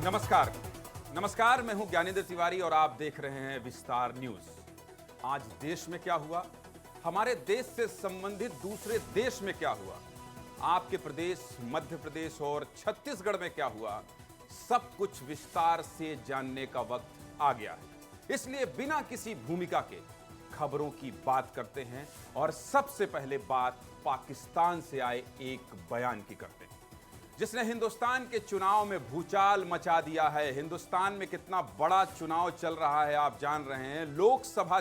नमस्कार, मैं हूं ज्ञानेंद्र तिवारी और आप देख रहे हैं विस्तार न्यूज। आज देश में क्या हुआ, हमारे देश से संबंधित दूसरे देश में क्या हुआ, आपके प्रदेश मध्य प्रदेश और छत्तीसगढ़ में क्या हुआ, सब कुछ विस्तार से जानने का वक्त आ गया है। इसलिए बिना किसी भूमिका के खबरों की बात करते हैं और सबसे पहले बात पाकिस्तान से आए एक बयान की करते हैं जिसने हिंदुस्तान के चुनाव में भूचाल मचा दिया है। हिंदुस्तान में कितना बड़ा चुनाव चल रहा है आप जान रहे हैं। लोकसभा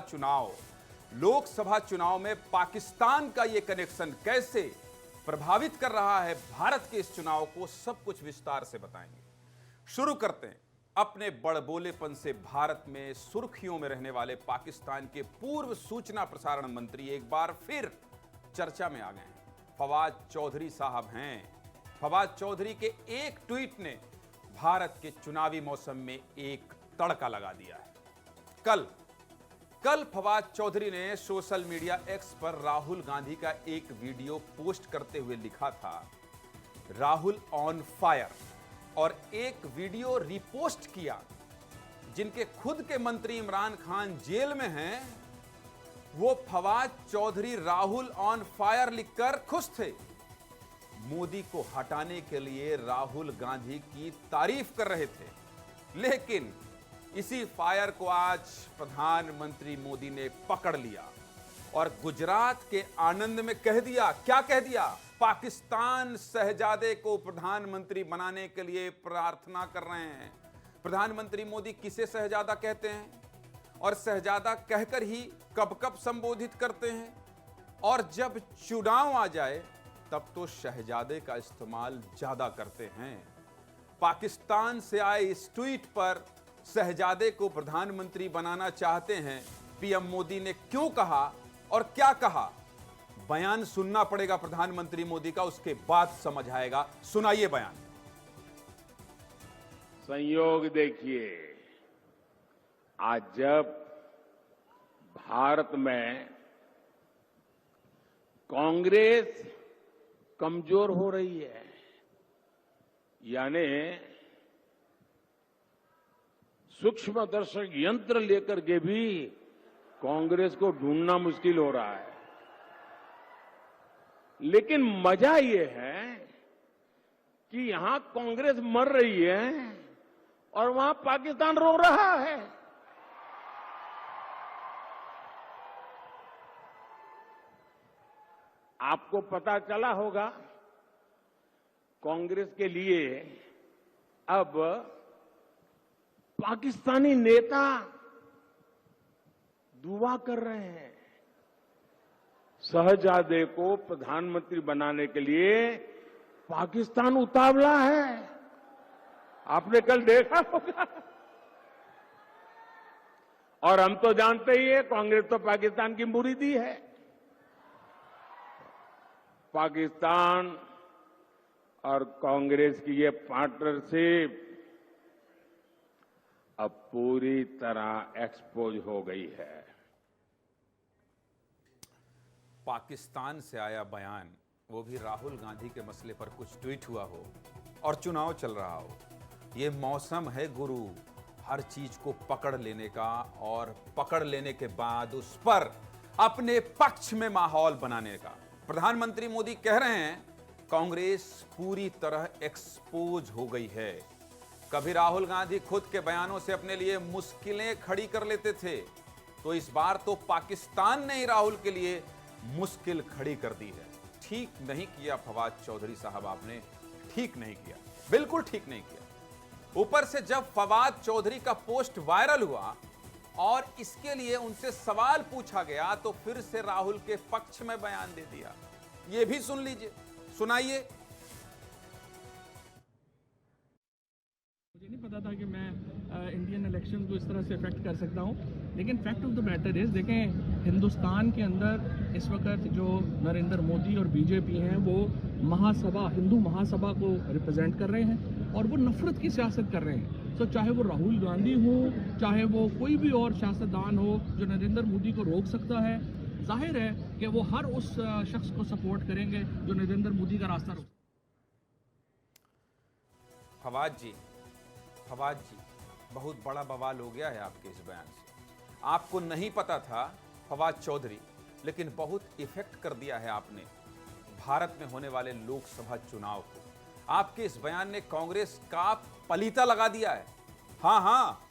चुनाव में पाकिस्तान का यह कनेक्शन कैसे प्रभावित कर रहा है भारत के इस चुनाव को, सब कुछ विस्तार से बताएंगे। शुरू करते हैं अपने बड़बोलेपन से भारत में सुर्खियों में रहने वाले पाकिस्तान के पूर्व सूचना प्रसारण मंत्री एक बार फिर चर्चा में आ गए हैं। फवाद चौधरी साहब हैं। फवाद चौधरी के एक ट्वीट ने भारत के चुनावी मौसम में एक तड़का लगा दिया है। कल फवाद चौधरी ने सोशल मीडिया एक्स पर राहुल गांधी का एक वीडियो पोस्ट करते हुए लिखा था, राहुल ऑन फायर, और एक वीडियो रिपोस्ट किया जिनके खुद के मंत्री इमरान खान जेल में हैं। वो फवाद चौधरी राहुल ऑन फायर लिखकर खुश थे। मोदी को हटाने के लिए राहुल गांधी की तारीफ कर रहे थे, लेकिन इसी फायर को आज प्रधानमंत्री मोदी ने पकड़ लिया और गुजरात के आनंद में कह दिया। क्या कह दिया? पाकिस्तान शहजादे को प्रधानमंत्री बनाने के लिए प्रार्थना कर रहे हैं। प्रधानमंत्री मोदी किसे शहजादा कहते हैं और शहजादा कहकर ही कब कब संबोधित करते हैं, और जब चुनाव आ जाए तब तो शहजादे का इस्तेमाल ज्यादा करते हैं। पाकिस्तान से आए इस ट्वीट पर शहजादे को प्रधानमंत्री बनाना चाहते हैं पीएम मोदी ने क्यों कहा और क्या कहा? बयान सुनना पड़ेगा प्रधानमंत्री मोदी का, उसके बाद समझ आएगा। सुनाइए बयान। संयोग देखिए, आज जब भारत में कांग्रेस कमजोर हो रही है, यानी सूक्ष्मदर्शक यंत्र लेकर के भी कांग्रेस को ढूंढना मुश्किल हो रहा है, लेकिन मजा यह है कि यहां कांग्रेस मर रही है और वहां पाकिस्तान रो रहा है। आपको पता चला होगा, कांग्रेस के लिए अब पाकिस्तानी नेता दुआ कर रहे हैं। शहजादे को प्रधानमंत्री बनाने के लिए पाकिस्तान उतावला है। आपने कल देखा होगा। और हम तो जानते ही है, कांग्रेस तो पाकिस्तान की मुरीदी है। पाकिस्तान और कांग्रेस की ये पार्टनरशिप अब पूरी तरह एक्सपोज हो गई है। पाकिस्तान से आया बयान, वो भी राहुल गांधी के मसले पर कुछ ट्वीट हुआ हो और चुनाव चल रहा हो। ये मौसम है गुरु हर चीज को पकड़ लेने का, और पकड़ लेने के बाद उस पर अपने पक्ष में माहौल बनाने का। प्रधानमंत्री मोदी कह रहे हैं कांग्रेस पूरी तरह एक्सपोज हो गई है। कभी राहुल गांधी खुद के बयानों से अपने लिए मुश्किलें खड़ी कर लेते थे, तो इस बार तो पाकिस्तान ने ही राहुल के लिए मुश्किल खड़ी कर दी है। ठीक नहीं किया फवाद चौधरी साहब, आपने ठीक नहीं किया, बिल्कुल ठीक नहीं किया। ऊपर से जब फवाद चौधरी का पोस्ट वायरल हुआ और इसके लिए उनसे सवाल पूछा गया, तो फिर से राहुल के पक्ष में बयान दे दिया। ये भी सुन लीजिए, सुनाइए। मुझे नहीं पता था कि मैं इंडियन इलेक्शन को इस तरह से इफेक्ट कर सकता हूं, लेकिन fact of the matter is, देखें हिंदुस्तान के अंदर इस वक्त जो नरेंद्र मोदी और बीजेपी हैं वो महासभा, हिंदू महासभा को रिप्रेजेंट कर रहे हैं और वो नफरत की सियासत कर रहे हैं। तो चाहे वो राहुल गांधी हो, चाहे वो कोई भी और सियासतदान हो जो नरेंद्र मोदी को रोक सकता है, जाहिर है कि वो हर उस शख्स को सपोर्ट करेंगे जो नरेंद्र मोदी का रास्ता रोक। फवाद जी, बहुत बड़ा बवाल हो गया है आपके इस बयान से। आपको नहीं पता था फवाद चौधरी, लेकिन बहुत इफेक्ट कर दिया है आपने भारत में होने वाले लोकसभा चुनाव को। आपके इस बयान ने कांग्रेस का पलीता लगा दिया है। हाँ,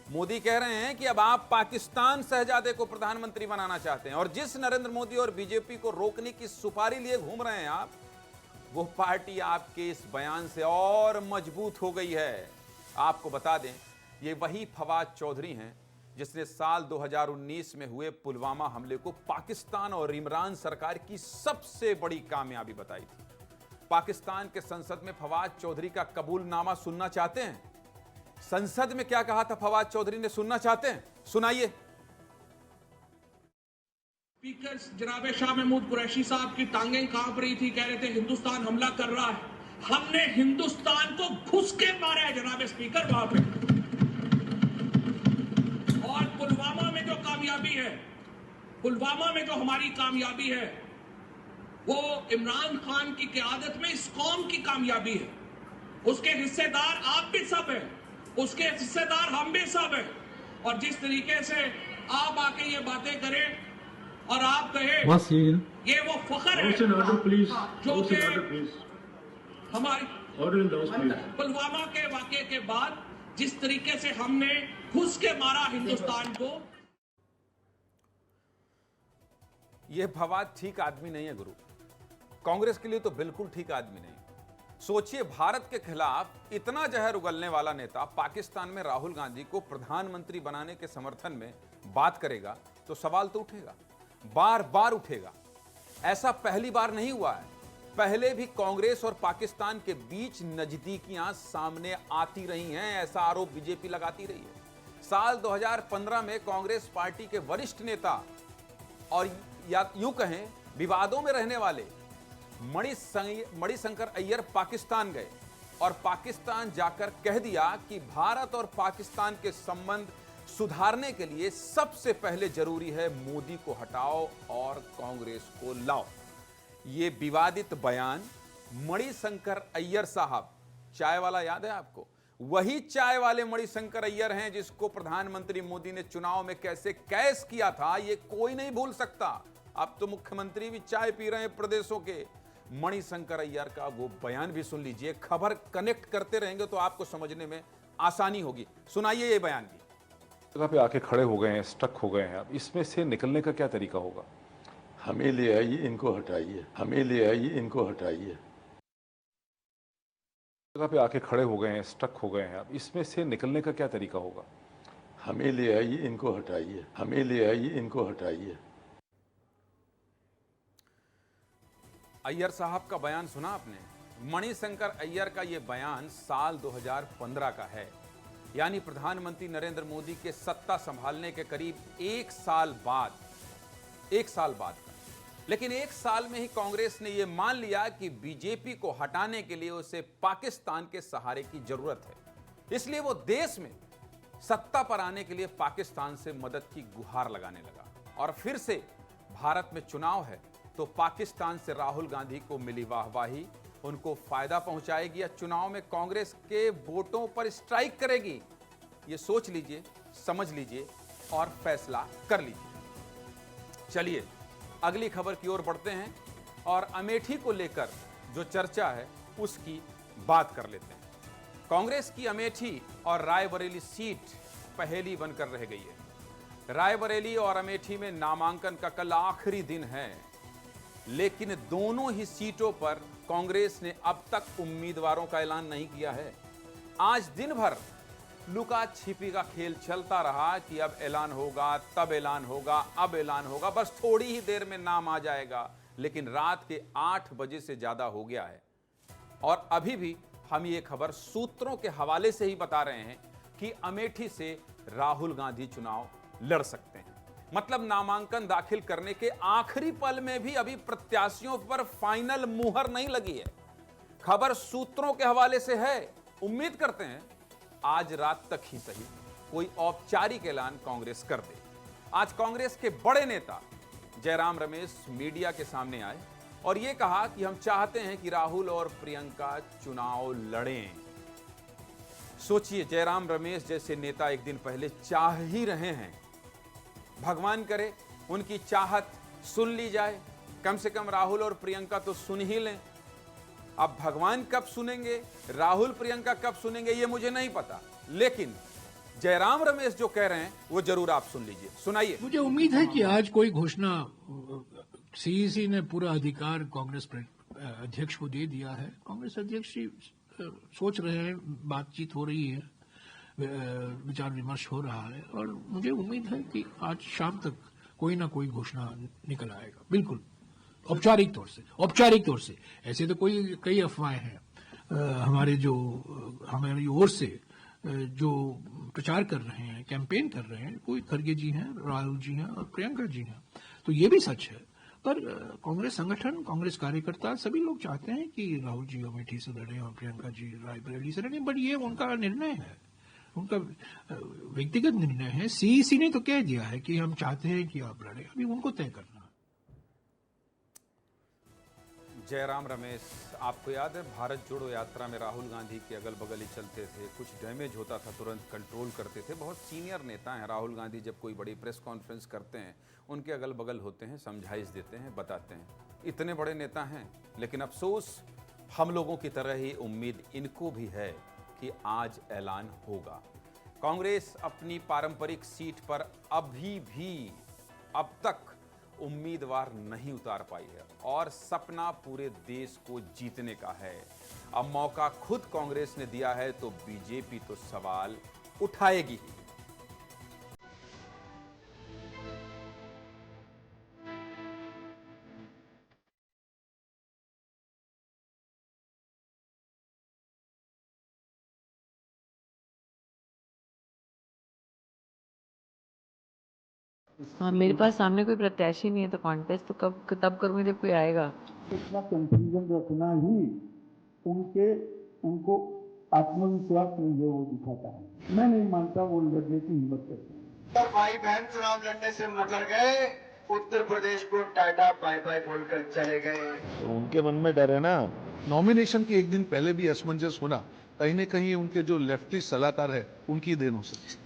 मोदी कह रहे हैं कि अब आप पाकिस्तान शहजादे को प्रधानमंत्री बनाना चाहते हैं, और जिस नरेंद्र मोदी और बीजेपी को रोकने की सुपारी लिए घूम रहे हैं आप, वो पार्टी आपके इस बयान से और मजबूत हो गई है। आपको बता दें, ये वही फवाद चौधरी हैं जिसने साल 2019 में हुए पुलवामा हमले को पाकिस्तान और इमरान सरकार की सबसे बड़ी कामयाबी बताई थी। पाकिस्तान के संसद में फवाद चौधरी का कबूलनामा सुनना चाहते हैं? संसद में क्या कहा था फवाद चौधरी ने, सुनना चाहते हैं? सुनाइए। स्पीकर जनाब शाह महमूद कुरैशी साहब की टांगें कांप रही थी, कह रहे थे हिंदुस्तान हमला कर रहा है। हमने हिंदुस्तान को घुस के मारा है जनाब स्पीकर वहां पे। और पुलवामा में जो कामयाबी है, पुलवामा में जो हमारी कामयाबी है, वो इमरान खान की क़यादत में इस कौम की कामयाबी है। उसके हिस्सेदार आप भी सब हैं, उसके हिस्सेदार हम भी सब हैं। और जिस तरीके से आप आके ये बातें करें और आप कहें ये वो फख्र है जो कि हमारी पुलवामा के वाक़े के बाद जिस तरीके से हमने घुस के मारा हिंदुस्तान को। ये फवाद ठीक आदमी नहीं है गुरु, कांग्रेस के लिए तो बिल्कुल ठीक आदमी नहीं। सोचिए, भारत के खिलाफ इतना जहर उगलने वाला नेता पाकिस्तान में राहुल गांधी को प्रधानमंत्री बनाने के समर्थन में बात करेगा तो सवाल तो उठेगा, बार बार उठेगा। ऐसा पहली बार नहीं हुआ है, पहले भी कांग्रेस और पाकिस्तान के बीच नजदीकियां सामने आती रही हैं, ऐसा आरोप बीजेपी लगाती रही है। साल 2015 में कांग्रेस पार्टी के वरिष्ठ नेता और या यूं कहें विवादों में रहने वाले मणिशंकर अय्यर पाकिस्तान गए और पाकिस्तान जाकर कह दिया कि भारत और पाकिस्तान के संबंध सुधारने के लिए सबसे पहले जरूरी है मोदी को हटाओ और कांग्रेस को लाओ। ये विवादित बयान मणिशंकर अय्यर साहब, चाय वाला याद है आपको? वही चाय वाले मणिशंकर अय्यर हैं जिसको प्रधानमंत्री मोदी ने चुनाव में कैसे कैश किया था, ये कोई नहीं भूल सकता। अब तो मुख्यमंत्री भी चाय पी रहे हैं प्रदेशों के। मणिशंकर अय्यर का वो बयान भी सुन लीजिए, खबर कनेक्ट करते रहेंगे तो आपको समझने में आसानी होगी। सुनाइए ये बयान भी। जगह पे आके खड़े हो गए हैं, स्टक हो गए हैं, अब इसमें से निकलने का क्या तरीका होगा? हमें ले आइए, इनको हटाइए, हमें ले आइए, इनको हटाइए। जगह पे आके खड़े हो गए हैं, स्टक हो गए हैं, अब इसमें से निकलने का क्या तरीका होगा? हमें ले आइए, इनको हटाइए, हमें ले आइए, इनको हटाइए। अय्यर साहब का बयान सुना आपने? मणिशंकर अय्यर का यह बयान साल 2015 का है, यानी प्रधानमंत्री नरेंद्र मोदी के सत्ता संभालने के करीब एक साल बाद का। लेकिन एक साल में ही कांग्रेस ने यह मान लिया कि बीजेपी को हटाने के लिए उसे पाकिस्तान के सहारे की जरूरत है, इसलिए वो देश में सत्ता पर आने के लिए पाकिस्तान से मदद की गुहार लगाने लगा। और फिर से भारत में चुनाव है तो पाकिस्तान से राहुल गांधी को मिली वाहवाही उनको फायदा पहुंचाएगी या चुनाव में कांग्रेस के वोटों पर स्ट्राइक करेगी? ये सोच लीजिए, समझ लीजिए और फैसला कर लीजिए। चलिए अगली खबर की ओर बढ़ते हैं और अमेठी को लेकर जो चर्चा है उसकी बात कर लेते हैं। कांग्रेस की अमेठी और रायबरेली सीट पहेली बनकर रह गई है। रायबरेली और अमेठी में नामांकन का कल आखिरी दिन है, लेकिन दोनों ही सीटों पर कांग्रेस ने अब तक उम्मीदवारों का ऐलान नहीं किया है। आज दिन भर लुका छिपी का खेल चलता रहा कि अब ऐलान होगा, तब ऐलान होगा, अब ऐलान होगा, बस थोड़ी ही देर में नाम आ जाएगा। लेकिन रात के 8 बजे से ज्यादा हो गया है और अभी भी हम ये खबर सूत्रों के हवाले से ही बता रहे हैं कि अमेठी से राहुल गांधी चुनाव लड़ सकते हैं। मतलब नामांकन दाखिल करने के आखिरी पल में भी अभी प्रत्याशियों पर फाइनल मुहर नहीं लगी है। खबर सूत्रों के हवाले से है। उम्मीद करते हैं आज रात तक ही सही कोई औपचारिक ऐलान कांग्रेस कर दे। आज कांग्रेस के बड़े नेता जयराम रमेश मीडिया के सामने आए और यह कहा कि हम चाहते हैं कि राहुल और प्रियंका चुनाव लड़ें। सोचिए, जयराम रमेश जैसे नेता एक दिन पहले चाह ही रहे हैं, भगवान करे उनकी चाहत सुन ली जाए, कम से कम राहुल और प्रियंका तो सुन ही लें। अब भगवान कब सुनेंगे, राहुल प्रियंका कब सुनेंगे, ये मुझे नहीं पता, लेकिन जयराम रमेश जो कह रहे हैं वो जरूर आप सुन लीजिए, सुनाइए। मुझे उम्मीद है कि आज कोई घोषणा, सीईसी ने पूरा अधिकार कांग्रेस अध्यक्ष को दे दिया है। कांग्रेस अध्यक्ष जी सोच रहे हैं, बातचीत हो रही है, विचार विमर्श हो रहा है, और मुझे उम्मीद है कि आज शाम तक कोई ना कोई घोषणा निकल आएगा। बिल्कुल औपचारिक तौर से ऐसे तो कई अफवाहें हैं हमारी ओर से जो प्रचार कर रहे हैं, कैंपेन कर रहे हैं। कोई खड़गे जी हैं, राहुल जी हैं और प्रियंका जी हैं, तो ये भी सच है। पर कांग्रेस संगठन, कांग्रेस कार्यकर्ता सभी लोग चाहते हैं कि राहुल जी अमेठी से लड़े और प्रियंका जी रायबरेली से लड़े, बट ये उनका निर्णय है, उनका व्यक्तिगत निर्णय है। सीईसी ने तो कह दिया है कि हम चाहते हैं कि आप लड़े, अभी उनको तय करना है। जयराम रमेश, आपको याद है भारत जोड़ो यात्रा में राहुल गांधी के अगल बगल ही चलते थे, कुछ डैमेज होता था तुरंत कंट्रोल करते थे। बहुत सीनियर नेता हैं राहुल गांधी, जब कोई बड़ी प्रेस कॉन्फ्रेंस करते हैं उनके अगल बगल होते हैं, समझाइश देते हैं, बताते हैं। इतने बड़े नेता हैं, लेकिन अफसोस हम लोगों की तरह ही उम्मीद इनको भी है कि आज ऐलान होगा। कांग्रेस अपनी पारंपरिक सीट पर अभी भी अब तक उम्मीदवार नहीं उतार पाई है और सपना पूरे देश को जीतने का है। अब मौका खुद कांग्रेस ने दिया है तो बीजेपी तो सवाल उठाएगी ही। हाँ, मेरे पास सामने कोई प्रत्याशी नहीं है, तो कॉन्टेस्ट तो तब करूंगी जब कोई आएगा। इतना कंफ्यूजन रखना ही उनको आत्मविश्वास नहीं है, वो दिखाता है। मैं नहीं मानता वो लड़ने की हिम्मत करते हैं। तो भाई बहन चुनाव लड़ने से मुकर गए, उत्तर प्रदेश को टाटा बाय बाय बोलकर चले गए। तो उनके मन में डर है ना। नॉमिनेशन के एक दिन पहले भी असमंजस होना कहीं न कहीं उनके जो लेफ्टिस्ट सलाहकार है उनकी देन हो सकती है।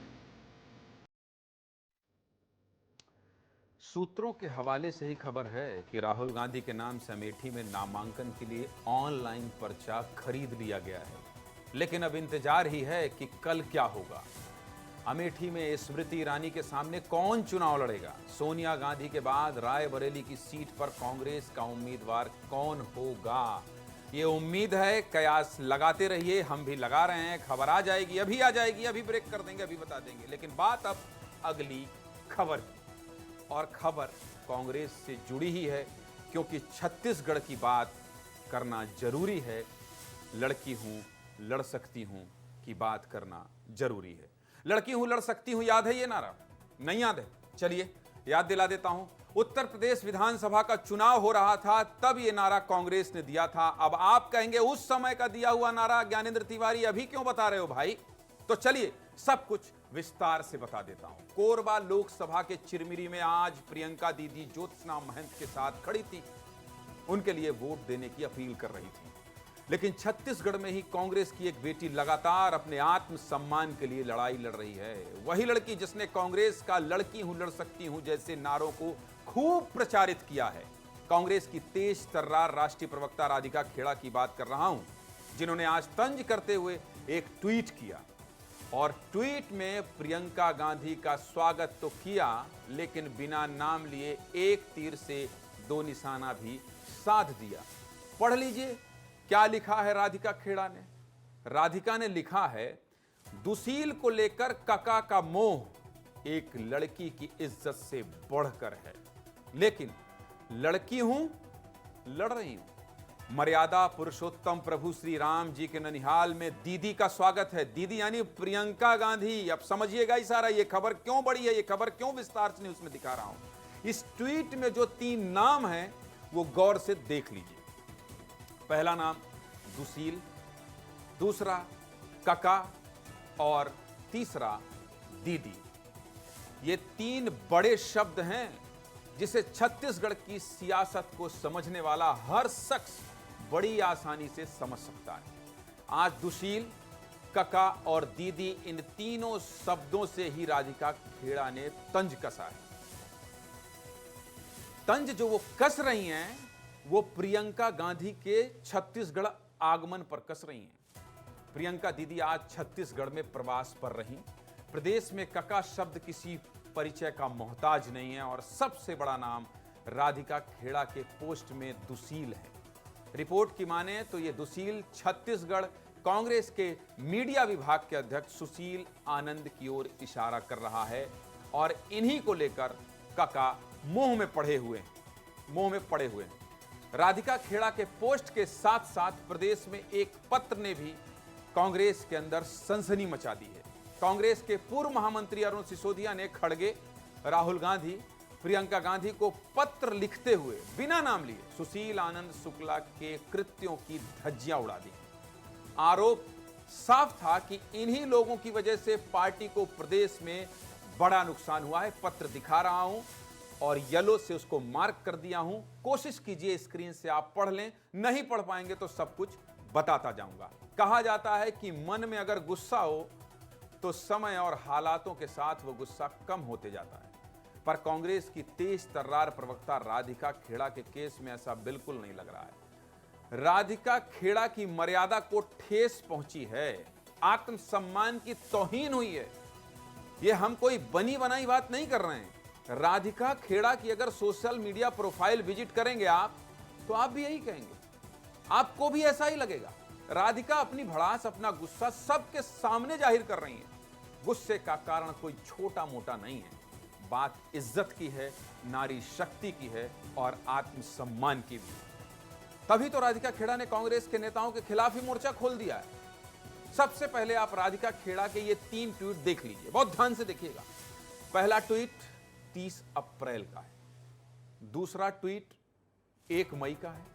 सूत्रों के हवाले से ही खबर है कि राहुल गांधी के नाम से अमेठी में नामांकन के लिए ऑनलाइन पर्चा खरीद लिया गया है, लेकिन अब इंतजार ही है कि कल क्या होगा। अमेठी में स्मृति ईरानी के सामने कौन चुनाव लड़ेगा? सोनिया गांधी के बाद रायबरेली की सीट पर कांग्रेस का उम्मीदवार कौन होगा? ये उम्मीद है, कयास लगाते रहिए, हम भी लगा रहे हैं। खबर आ जाएगी, अभी आ जाएगी, अभी ब्रेक कर देंगे, अभी बता देंगे। लेकिन बात अब अगली खबर की, और खबर कांग्रेस से जुड़ी ही है, क्योंकि छत्तीसगढ़ की बात करना जरूरी है। लड़की हूं, लड़ सकती हूं की बात करना जरूरी है। लड़की हूं, लड़ सकती हूं, याद है ये नारा? नहीं याद है? चलिए याद दिला देता हूं। उत्तर प्रदेश विधानसभा का चुनाव हो रहा था, तब ये नारा कांग्रेस ने दिया था। अब आप कहेंगे उस समय का दिया हुआ नारा ज्ञानेंद्र तिवारी अभी क्यों बता रहे हो भाई? तो चलिए सब कुछ विस्तार से बता देता हूं। कोरबा लोकसभा के चिरमिरी में आज प्रियंका दीदी ज्योत्सना महंत के साथ खड़ी थी, उनके लिए वोट देने की अपील कर रही थी। लेकिन छत्तीसगढ़ में ही कांग्रेस की एक बेटी लगातार अपने आत्मसम्मान के लिए लड़ाई लड़ रही है। वही लड़की जिसने कांग्रेस का लड़की हूं, लड़ सकती हूं जैसे नारों को खूब प्रचारित किया है। कांग्रेस की तेज तर्रार राष्ट्रीय प्रवक्ता राधिका खेड़ा की बात कर रहा हूं, जिन्होंने आज तंज करते हुए एक ट्वीट किया, और ट्वीट में प्रियंका गांधी का स्वागत तो किया, लेकिन बिना नाम लिए एक तीर से दो निशाना भी साध दिया। पढ़ लीजिए क्या लिखा है राधिका खेड़ा ने। राधिका ने लिखा है, दुशील को लेकर कका का मोह एक लड़की की इज्जत से बढ़कर है, लेकिन लड़की हूं, लड़ रही हूं। मर्यादा पुरुषोत्तम प्रभु श्री राम जी के ननिहाल में दीदी का स्वागत है। दीदी यानी प्रियंका गांधी। अब समझिएगा इशारा, ये खबर क्यों बड़ी है, ये खबर क्यों विस्तार से उसमें दिखा रहा हूं। इस ट्वीट में जो 3 नाम हैं वो गौर से देख लीजिए। पहला नाम दुशील, दूसरा कका और तीसरा दीदी। ये 3 बड़े शब्द हैं जिसे छत्तीसगढ़ की सियासत को समझने वाला हर शख्स बड़ी आसानी से समझ सकता है। आज दुशील, कका और दीदी, इन तीनों शब्दों से ही राधिका खेड़ा ने तंज कसा है। तंज जो वो कस रही हैं वो प्रियंका गांधी के छत्तीसगढ़ आगमन पर कस रही हैं। प्रियंका दीदी आज छत्तीसगढ़ में प्रवास पर रही। प्रदेश में कका शब्द किसी परिचय का मोहताज नहीं है और सबसे बड़ा नाम राधिका खेड़ा के पोस्ट में दुशील है। रिपोर्ट की माने तो ये दुशील छत्तीसगढ़ कांग्रेस के मीडिया विभाग के अध्यक्ष सुशील आनंद की ओर इशारा कर रहा है और इन्हीं को लेकर कका मोह में पड़े हुए हैं। राधिका खेड़ा के पोस्ट के साथ साथ प्रदेश में एक पत्र ने भी कांग्रेस के अंदर सनसनी मचा दी है। कांग्रेस के पूर्व महामंत्री अरुण सिसोदिया ने खड़गे, राहुल गांधी, प्रियंका गांधी को पत्र लिखते हुए बिना नाम लिए सुशील आनंद शुक्ला के कृत्यों की धज्जियां उड़ा दी। आरोप साफ था कि इन्हीं लोगों की वजह से पार्टी को प्रदेश में बड़ा नुकसान हुआ है। पत्र दिखा रहा हूं और येलो से उसको मार्क कर दिया हूं। कोशिश कीजिए स्क्रीन से आप पढ़ लें, नहीं पढ़ पाएंगे तो सब कुछ बताता जाऊंगा। कहा जाता है कि मन में अगर गुस्सा हो तो समय और हालातों के साथ वो गुस्सा कम होते जाता है, पर कांग्रेस की तेज तर्रार प्रवक्ता राधिका खेड़ा के केस में ऐसा बिल्कुल नहीं लग रहा है। राधिका खेड़ा की मर्यादा को ठेस पहुंची है, आत्मसम्मान की तौहीन हुई है। ये हम कोई बनी बनाई बात नहीं कर रहे हैं। राधिका खेड़ा की अगर सोशल मीडिया प्रोफाइल विजिट करेंगे आप, तो आप भी यही कहेंगे, आपको भी ऐसा ही लगेगा। राधिका अपनी भड़ास, अपना गुस्सा सबके सामने जाहिर कर रही है। गुस्से का कारण कोई छोटा मोटा नहीं है, बात इज्जत की है, नारी शक्ति की है और आत्मसम्मान की भी। तभी तो राधिका खेड़ा ने कांग्रेस के नेताओं के खिलाफ ही मोर्चा खोल दिया है। सबसे पहले आप राधिका खेड़ा के ये 3 ट्वीट देख लीजिए, बहुत ध्यान से देखिएगा। पहला ट्वीट 30 अप्रैल का है, दूसरा ट्वीट 1 मई का है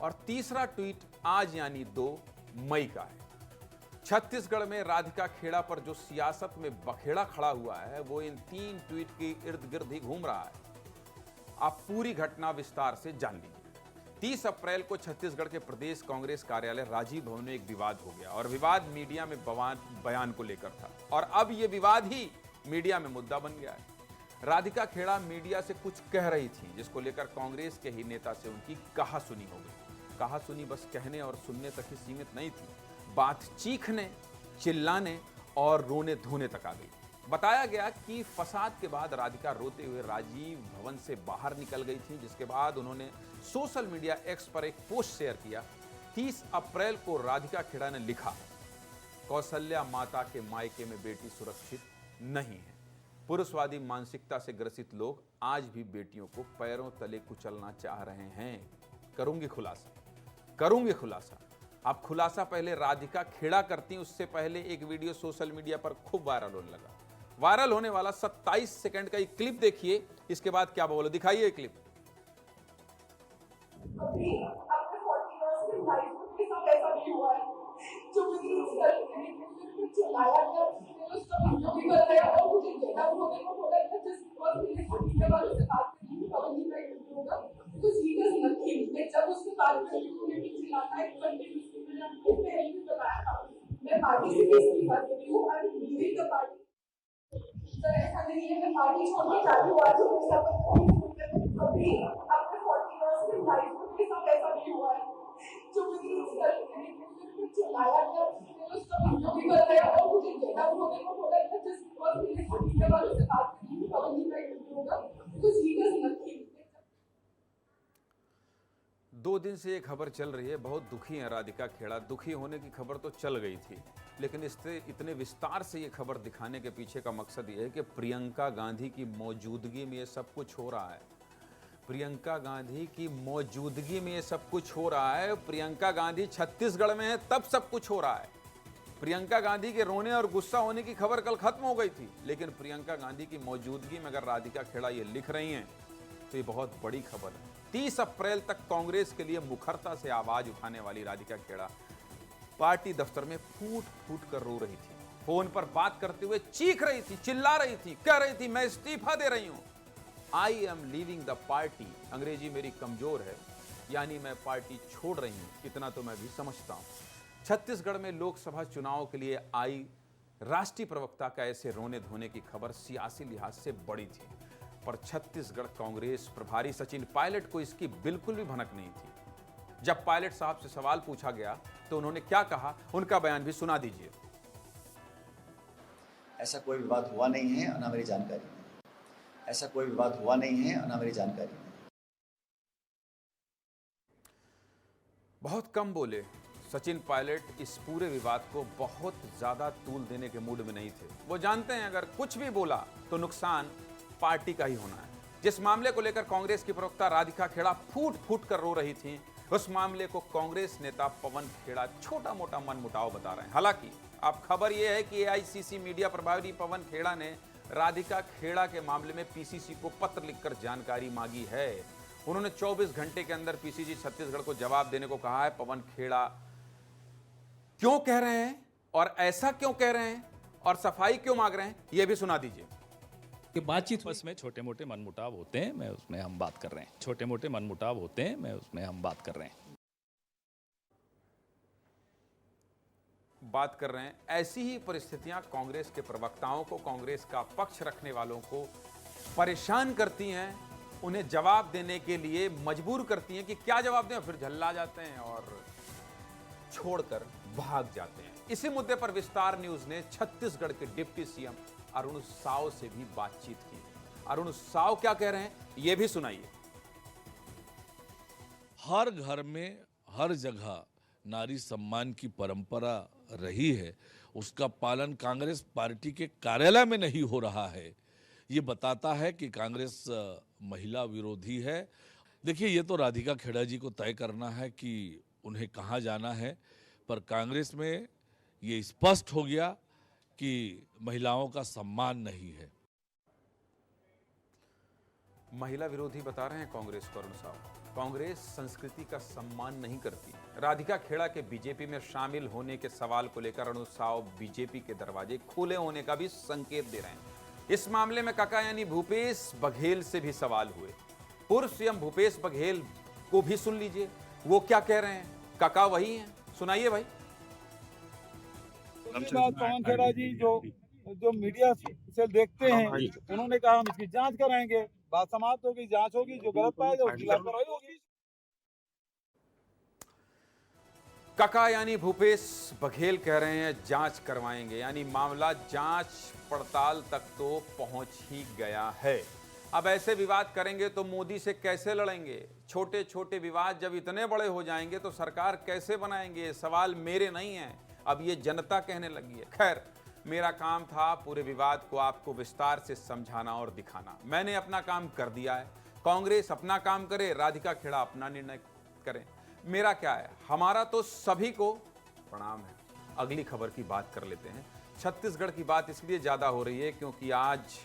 और तीसरा ट्वीट आज यानी 2 मई का है। छत्तीसगढ़ में राधिका खेड़ा पर जो सियासत में बखेड़ा खड़ा हुआ है वो इन 3 ट्वीट के इर्द गिर्द ही घूम रहा है। आप पूरी घटना विस्तार से जान लीजिए। 30 अप्रैल को छत्तीसगढ़ के प्रदेश कांग्रेस कार्यालय राजीव भवन में एक विवाद हो गया और विवाद मीडिया में बयान को लेकर था और अब यह विवाद ही मीडिया में मुद्दा बन गया है। राधिका खेड़ा मीडिया से कुछ कह रही थी जिसको लेकर कांग्रेस के ही नेता से उनकी कहासुनी हो गई। कहासुनी बस कहने और सुनने तक ही सीमित नहीं थी, बात चीखने, चिल्लाने और रोने धोने तक आ गई। बताया गया कि फसाद के बाद राधिका रोते हुए राजीव भवन से बाहर निकल गई थी, जिसके बाद उन्होंने सोशल मीडिया एक्स पर एक पोस्ट शेयर किया। 30 अप्रैल को राधिका खेड़ा ने लिखा, कौशल्या माता के मायके में बेटी सुरक्षित नहीं है। पुरुषवादी मानसिकता से ग्रसित लोग आज भी बेटियों को पैरों तले कुचलना चाह रहे हैं। करूंगी खुलासा। अब खुलासा पहले राधिका खेड़ा करती, उससे पहले एक वीडियो सोशल मीडिया पर खूब वायरल होने लगा। वायरल होने वाला 27 सेकंड का एक क्लिप देखिए, इसके बाद क्या बोलो, दिखाइए ये क्लिप। सर ऐसा नहीं है, मैं पार्टी छोड़ के चालू हुआ तो कभी अपने 40 इयर्स की लाइफ में मेरे साथ ऐसा नहीं हुआ है। जो मुझे चिल्लाया गया, उसका वीडियो भी कर रहे और मुझे डेटा होने को बोला था, जिस बहुत मेरे मीडिया वालों से बात करी थी, कभी नहीं इंटरव्यू होगा, कुछ ही डज नथिंग। 2 दिन से ये खबर चल रही है, बहुत दुखी है राधिका खेड़ा। दुखी होने की खबर तो चल गई थी, लेकिन इससे इतने विस्तार से ये खबर दिखाने के पीछे का मकसद ये है कि प्रियंका गांधी की मौजूदगी में ये सब कुछ हो रहा है। प्रियंका गांधी की मौजूदगी में ये सब कुछ हो रहा है। प्रियंका गांधी छत्तीसगढ़ में है तब सब कुछ हो रहा है। प्रियंका गांधी के रोने और गुस्सा होने की खबर कल खत्म हो गई थी, लेकिन प्रियंका गांधी की मौजूदगी में अगर राधिका खेड़ा ये लिख रही हैं तो ये बहुत बड़ी खबर है। 30 अप्रैल तक कांग्रेस के लिए मुखरता से आवाज उठाने वाली राधिका खेड़ा पार्टी दफ्तर में फूट फूट कर रो रही थी। फोन पर बात करते हुए चीख रही थी, चिल्ला रही थी, कह रही थी मैं इस्तीफा दे रही हूं। I am leaving the party. अंग्रेजी मेरी कमजोर है, यानी मैं पार्टी छोड़ रही हूं, इतना तो मैं भी समझता हूं। छत्तीसगढ़ में लोकसभा चुनाव के लिए आई राष्ट्रीय प्रवक्ता का ऐसे रोने धोने की खबर सियासी लिहाज से बड़ी थी, पर छत्तीसगढ़ कांग्रेस प्रभारी सचिन पायलट को इसकी बिल्कुल भी भनक नहीं थी। जब पायलट साहब से सवाल पूछा गया तो उन्होंने क्या कहा, उनका बयान भी सुना दीजिए। ऐसा कोई विवाद हुआ नहीं है और ना मेरी जानकारी में। ऐसा कोई विवाद हुआ नहीं है और ना मेरी जानकारी में। बहुत कम बोले। सचिन पायलट इस पूरे विवाद को बहुत ज्यादा तूल देने के मूड में नहीं थे। वो जानते हैं अगर कुछ भी बोला तो नुकसान पार्टी का ही होना है। जिस मामले को लेकर कांग्रेस की प्रवक्ता राधिका खेड़ा फूट फूट कर रो रही थी, उस मामले को कांग्रेस नेता पवन खेड़ा छोटा मोटा मनमुटाव बता रहे हैं। हालांकि अब खबर यह है कि एआईसीसी मीडिया प्रभारी पवन खेड़ा ने राधिका खेड़ा के मामले में पीसीसी को पत्र लिखकर जानकारी मांगी है। उन्होंने 24 घंटे के अंदर पीसीसी छत्तीसगढ़ को जवाब देने को कहा है। पवन खेड़ा क्यों कह रहे हैं और ऐसा क्यों कह रहे हैं और सफाई क्यों मांग रहे हैं, यह भी सुना दीजिए। कि बातचीत बस में छोटे मोटे मनमुटाव होते हैं, मैं उसमें हम बात कर रहे हैं। छोटे मोटे मनमुटाव होते हैं, मैं उसमें हम बात कर रहे हैं। बात कर रहे हैं। ऐसी ही परिस्थितियां कांग्रेस के प्रवक्ताओं को, कांग्रेस का पक्ष रखने वालों को परेशान करती हैं, उन्हें जवाब देने के लिए मजबूर करती हैं कि क्या जवाब दें, फिर झल्ला जाते हैं और छोड़कर भाग जाते हैं। इसी मुद्दे पर विस्तार न्यूज ने छत्तीसगढ़ के डिप्टी सीएम अरुण साव से भी बातचीत की। अरुण साव क्या कह रहे हैं, यह भी सुनाइए। हर घर में हर जगह नारी सम्मान की परंपरा रही है, उसका पालन कांग्रेस पार्टी के कार्यालय में नहीं हो रहा है। ये बताता है कि कांग्रेस महिला विरोधी है। देखिए, ये तो राधिका खेड़ा जी को तय करना है कि उन्हें कहाँ जाना है, पर कांग्रेस में ये स्पष्ट हो गया कि महिलाओं का सम्मान नहीं है। महिला विरोधी बता रहे हैं कांग्रेस को अरुण साव। कांग्रेस संस्कृति का सम्मान नहीं करती। राधिका खेड़ा के बीजेपी में शामिल होने के सवाल को लेकर अरुण साव बीजेपी के दरवाजे खुले होने का भी संकेत दे रहे हैं। इस मामले में काका यानी भूपेश बघेल से भी सवाल हुए। पूर्व सीएम भूपेश बघेल को भी सुन लीजिए, वो क्या कह रहे हैं। काका वही हैं, सुनाइए भाई। पवन खेड़ा जी जो मीडिया से देखते हैं, उन्होंने कहा हम इसकी जांच कराएंगे। बात समाप्त होगी, जांच होगी, जो गलत पाएगा उसकी लापरवाही होगी। काका यानी भूपेश बघेल कह रहे हैं जांच करवाएंगे, यानी मामला जांच पड़ताल तक तो पहुंच ही गया है। अब ऐसे विवाद करेंगे तो मोदी से कैसे लड़ेंगे। छोटे छोटे विवाद जब इतने बड़े हो जाएंगे तो सरकार कैसे बनाएंगे। ये सवाल मेरे नहीं है, अब ये जनता कहने लगी है। खैर, मेरा काम था पूरे विवाद को आपको विस्तार से समझाना और दिखाना। मैंने अपना काम कर दिया है। कांग्रेस अपना काम करे, राधिका खेड़ा अपना निर्णय करें। मेरा क्या है, हमारा तो सभी को प्रणाम है। अगली खबर की बात कर लेते हैं। छत्तीसगढ़ की बात इसलिए ज्यादा हो रही है क्योंकि आज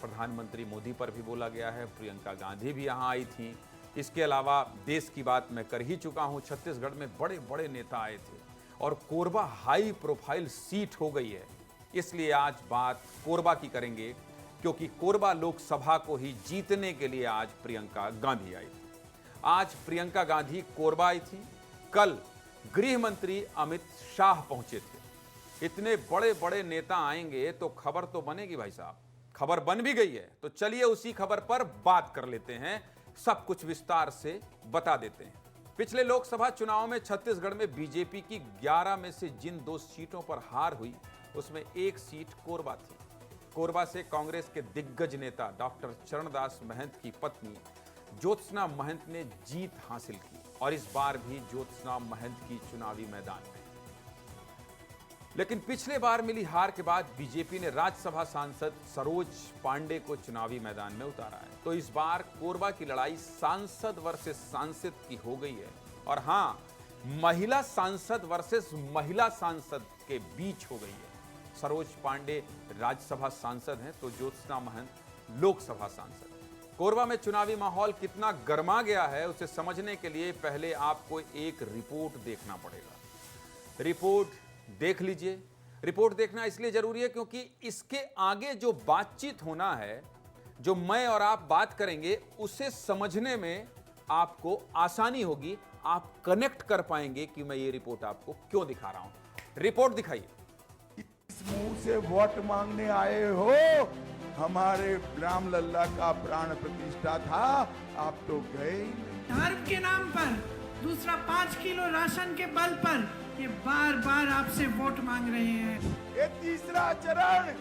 प्रधानमंत्री मोदी पर भी बोला गया है, प्रियंका गांधी भी यहां आई थी। इसके अलावा देश की बात मैं कर ही चुका हूं। छत्तीसगढ़ में बड़े बड़े नेता आए थे और कोरबा हाई प्रोफाइल सीट हो गई है, इसलिए आज बात कोरबा की करेंगे क्योंकि कोरबा लोकसभा को ही जीतने के लिए आज प्रियंका गांधी आई थी। आज प्रियंका गांधी कोरबा आई थी, कल गृह मंत्री अमित शाह पहुंचे थे। इतने बड़े बड़े नेता आएंगे तो खबर तो बनेगी भाई साहब। खबर बन भी गई है तो चलिए उसी खबर पर बात कर लेते हैं, सब कुछ विस्तार से बता देते हैं। पिछले लोकसभा चुनाव में छत्तीसगढ़ में बीजेपी की 11 में से जिन 2 सीटों पर हार हुई उसमें एक सीट कोरबा थी। कोरबा से कांग्रेस के दिग्गज नेता डॉक्टर चरणदास महंत की पत्नी ज्योत्सना महंत ने जीत हासिल की और इस बार भी ज्योत्सना महंत की चुनावी मैदान में। लेकिन पिछले बार मिली हार के बाद बीजेपी ने राज्यसभा सांसद सरोज पांडे को चुनावी मैदान में उतारा है। तो इस बार कोरबा की लड़ाई सांसद वर्सेस सांसद की हो गई है और हां, महिला सांसद वर्सेस महिला सांसद के बीच हो गई है। सरोज पांडे राज्यसभा सांसद हैं तो ज्योत्सना महंत लोकसभा सांसद। कोरबा में चुनावी माहौल कितना गर्मा गया है उसे समझने के लिए पहले आपको एक रिपोर्ट देखना पड़ेगा। रिपोर्ट देख लीजिए। रिपोर्ट देखना इसलिए जरूरी है क्योंकि इसके आगे जो बातचीत होना है, जो मैं और आप बात करेंगे, उसे समझने में आपको आसानी होगी, आप कनेक्ट कर पाएंगे कि मैं ये रिपोर्ट आपको क्यों दिखा रहा हूं। रिपोर्ट दिखाइए। इस मुंह से वोट मांगने आए हो? हमारे राम लल्ला का प्राण प्रतिष्ठा था, आप तो गए ही नहीं। धर्म के नाम पर, दूसरा 5 किलो राशन के बल पर ये बार बार आपसे वोट मांग रहे हैं। ये तीसरा चरण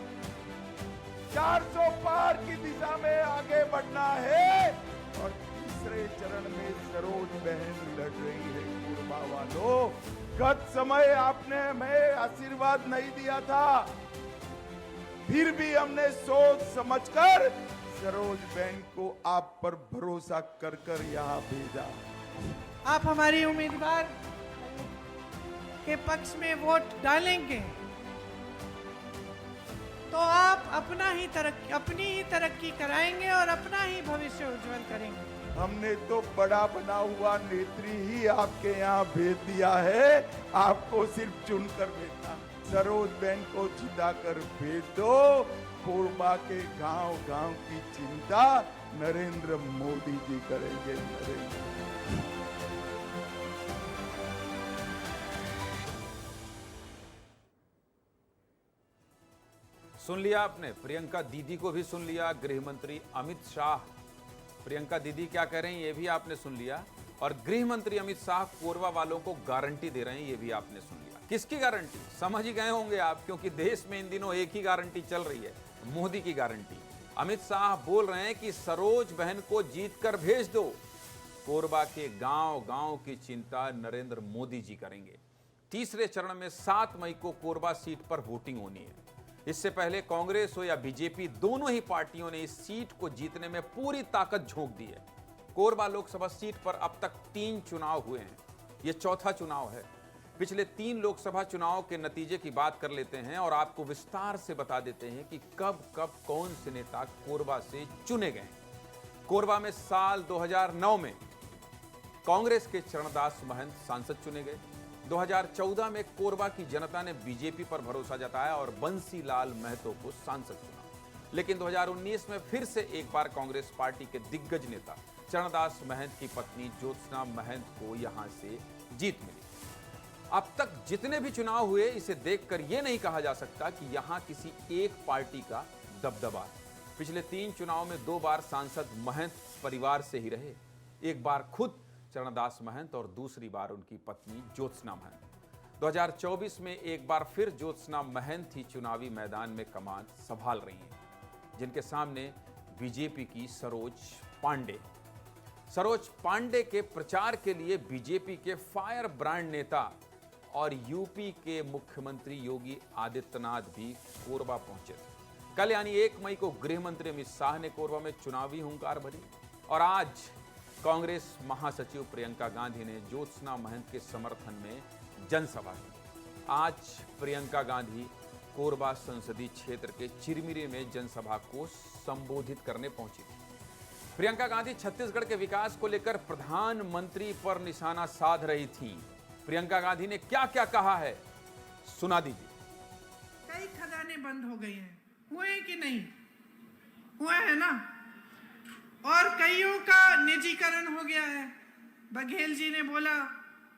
400 पार की दिशा में आगे बढ़ना है और तीसरे चरण में सरोज बहन लड़ रही है। कोरबा वालों, गत समय आपने हमें आशीर्वाद नहीं दिया था, फिर भी हमने सोच समझकर सरोज बहन को आप पर भरोसा कर कर यहाँ भेजा। आप हमारी उम्मीदवार के पक्ष में वोट डालेंगे तो आप अपनी ही तरक्की कराएंगे और अपना ही भविष्य उज्जवल करेंगे। हमने तो बड़ा बना हुआ नेत्री ही आपके यहाँ भेज दिया है, आपको सिर्फ चुनकर भेजना। सरोज बहन को जिता कर भेज दो। कोरबा के गांव गांव की चिंता नरेंद्र मोदी जी करेंगे। सुन लिया आपने, प्रियंका दीदी को भी सुन लिया, गृह मंत्री अमित शाह, प्रियंका दीदी क्या कह रही हैं ये भी आपने सुन लिया, और गृह मंत्री अमित शाह कोरबा वालों को गारंटी दे रहे हैं ये भी आपने सुन लिया। किसकी गारंटी? समझ ही गए होंगे आप, क्योंकि देश में इन दिनों एक ही गारंटी चल रही है, मोदी की गारंटी। अमित शाह बोल रहे हैं कि सरोज बहन को जीत कर भेज दो, कोरबा के गांव गांव की चिंता नरेंद्र मोदी जी करेंगे। तीसरे चरण में 7 मई को कोरबा सीट पर वोटिंग होनी है। इससे पहले कांग्रेस हो या बीजेपी, दोनों ही पार्टियों ने इस सीट को जीतने में पूरी ताकत झोंक दी है। कोरबा लोकसभा सीट पर अब तक 3 चुनाव हुए हैं, ये चौथा चुनाव है। पिछले 3 लोकसभा चुनाव के नतीजे की बात कर लेते हैं और आपको विस्तार से बता देते हैं कि कब कब कौन से नेता कोरबा से चुने गए। कोरबा में साल 2009 में कांग्रेस के चरणदास महंत सांसद चुने गए। 2014 में कोरबा की जनता ने बीजेपी पर भरोसा जताया और बंसीलाल महतो को सांसद चुना। लेकिन 2019 में फिर से एक बार कांग्रेस पार्टी के दिग्गज नेता चरणदास महंत की पत्नी ज्योत्सना महंत को यहां से जीत मिली। अब तक जितने भी चुनाव हुए, इसे देखकर यह नहीं कहा जा सकता कि यहां किसी एक पार्टी का दबदबा है। पिछले 3 चुनाव में 2 बार सांसद महंत परिवार से ही रहे, एक बार खुद चरणदास महंत और दूसरी बार उनकी पत्नी ज्योत्सना महंत। 2024 में एक बार फिर ज्योत्सना महंत ही चुनावी मैदान में कमान संभाल रही हैं, जिनके सामने बीजेपी की सरोज पांडे। सरोज पांडे के प्रचार के लिए बीजेपी के फायर ब्रांड नेता और यूपी के मुख्यमंत्री योगी आदित्यनाथ भी कोरबा पहुंचे थे। कल यानी 1 मई को गृह मंत्री अमित शाह ने कोरबा में चुनावी हुंकार भरी और आज कांग्रेस महासचिव प्रियंका गांधी ने ज्योत्सना महंत के समर्थन में जनसभा की। आज प्रियंका गांधी कोरबा संसदीय क्षेत्र के चिरमिरी में जनसभा को संबोधित करने पहुंची। प्रियंका गांधी छत्तीसगढ़ के विकास को लेकर प्रधानमंत्री पर निशाना साध रही थी। प्रियंका गांधी ने क्या क्या कहा है, सुना दीजिए। कई खदानें बंद हो गई हैं, हुए कि नहीं हुआ है ना, और कईयों का निजीकरण हो गया है। बघेल जी ने बोला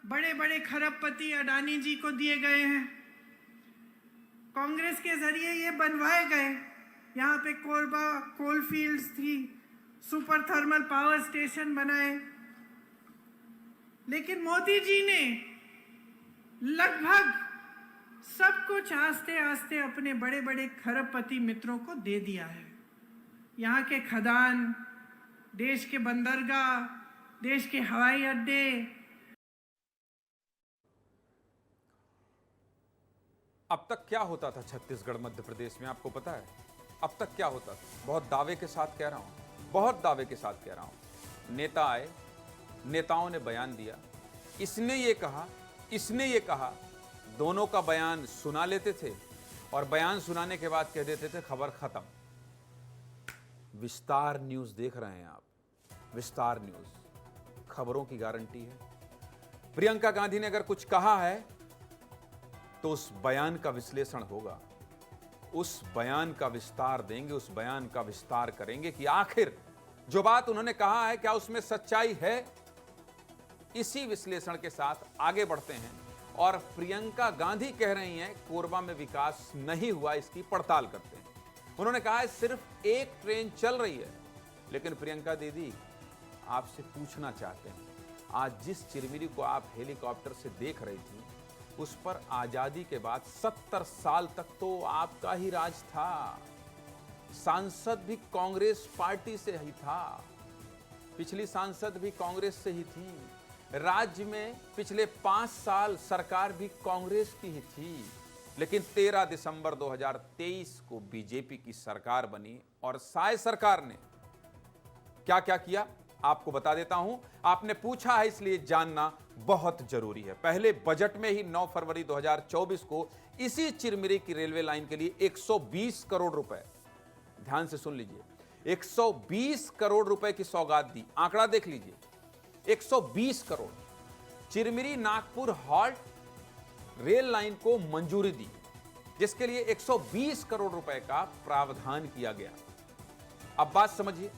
बड़े बड़े खरबपति अडानी जी को दिए गए हैं, कांग्रेस के जरिए ये बनवाए गए। यहाँ पे कोरबा कोल फील्ड्स थी, सुपर थर्मल पावर स्टेशन बनाए, लेकिन मोदी जी ने लगभग सब कुछ आस्ते आस्ते अपने बड़े बड़े खरबपति मित्रों को दे दिया है। यहाँ के खदान, देश के बंदरगाह, देश के हवाई अड्डे। अब तक क्या होता था छत्तीसगढ़ मध्य प्रदेश में, आपको पता है? अब तक क्या होता था? बहुत दावे के साथ कह रहा हूं, बहुत दावे के साथ कह रहा हूं। नेता आए, नेताओं ने बयान दिया, इसने ये कहा, इसने ये कहा, दोनों का बयान सुना लेते थे और बयान सुनाने के बाद कह देते थे खबर खत्म। विस्तार न्यूज देख रहे हैं आप, विस्तार न्यूज, खबरों की गारंटी है। प्रियंका गांधी ने अगर कुछ कहा है तो उस बयान का विश्लेषण होगा, उस बयान का विस्तार देंगे, उस बयान का विस्तार करेंगे कि आखिर जो बात उन्होंने कहा है क्या उसमें सच्चाई है इसी विश्लेषण के साथ आगे बढ़ते हैं और प्रियंका गांधी कह रही हैं कोरबा में विकास नहीं हुआ, इसकी पड़ताल करते हैं। उन्होंने कहा है सिर्फ एक ट्रेन चल रही है। लेकिन प्रियंका दीदी, आपसे पूछना चाहते हैं, आज जिस चिरमिरी को आप हेलीकॉप्टर से देख रही थी, उस पर आजादी के बाद 70 साल तक तो आपका ही राज था। सांसद भी कांग्रेस पार्टी से ही था, पिछली सांसद भी कांग्रेस से ही थी, राज्य में पिछले 5 साल सरकार भी कांग्रेस की ही थी। लेकिन 13 दिसंबर 2023 को बीजेपी की सरकार बनी और साय सरकार ने क्या क्या किया आपको बता देता हूं। आपने पूछा है इसलिए जानना बहुत जरूरी है। पहले बजट में ही 9 फरवरी 2024 को इसी चिरमिरी की रेलवे लाइन के लिए 120 करोड़ रुपए, ध्यान से सुन लीजिए, 120 करोड़ रुपए की सौगात दी। आंकड़ा देख लीजिए, 120 crore Chirmiri Nagpur halt rail line को मंजूरी दी, जिसके लिए 120 करोड़ रुपए का प्रावधान किया गया। अब बात समझिए,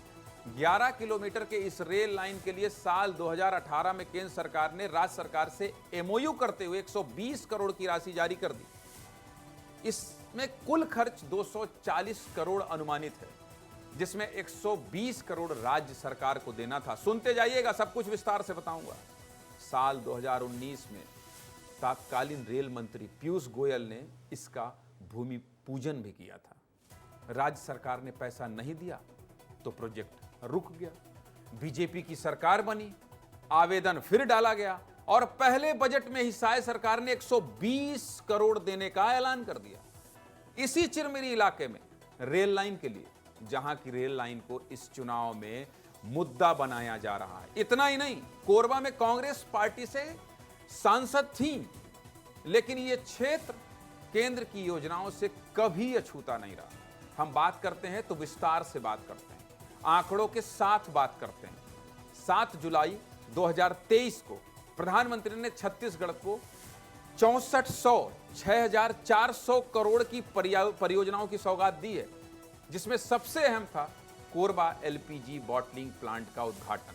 11 किलोमीटर के इस रेल लाइन के लिए साल 2018 में केंद्र सरकार ने राज्य सरकार से एमओयू करते हुए 120 करोड़ की राशि जारी कर दी। इसमें कुल खर्च 240 करोड़ अनुमानित है, जिसमें 120 करोड़ राज्य सरकार को देना था। सुनते जाइएगा, सब कुछ विस्तार से बताऊंगा। साल 2019 में तत्कालीन रेल मंत्री पीयूष गोयल ने इसका भूमि पूजन भी किया था। राज्य सरकार ने पैसा नहीं दिया तो प्रोजेक्ट रुक गया। बीजेपी की सरकार बनी, आवेदन फिर डाला गया और पहले बजट में ही साय सरकार ने 120 करोड़ देने का ऐलान कर दिया। इसी चिरमिरी इलाके में रेल लाइन के लिए, जहां की रेल लाइन को इस चुनाव में मुद्दा बनाया जा रहा है। इतना ही नहीं, कोरबा में कांग्रेस पार्टी से सांसद थी, लेकिन यह क्षेत्र केंद्र की योजनाओं से कभी अछूता नहीं रहा। हम बात करते हैं तो विस्तार से बात करते हैं, आंकड़ों के साथ बात करते हैं। 7 जुलाई 2023 को प्रधानमंत्री ने छत्तीसगढ़ को 6400 करोड़ की परियोजनाओं की सौगात दी है, जिसमें सबसे अहम था कोरबा एलपीजी बॉटलिंग प्लांट का उद्घाटन।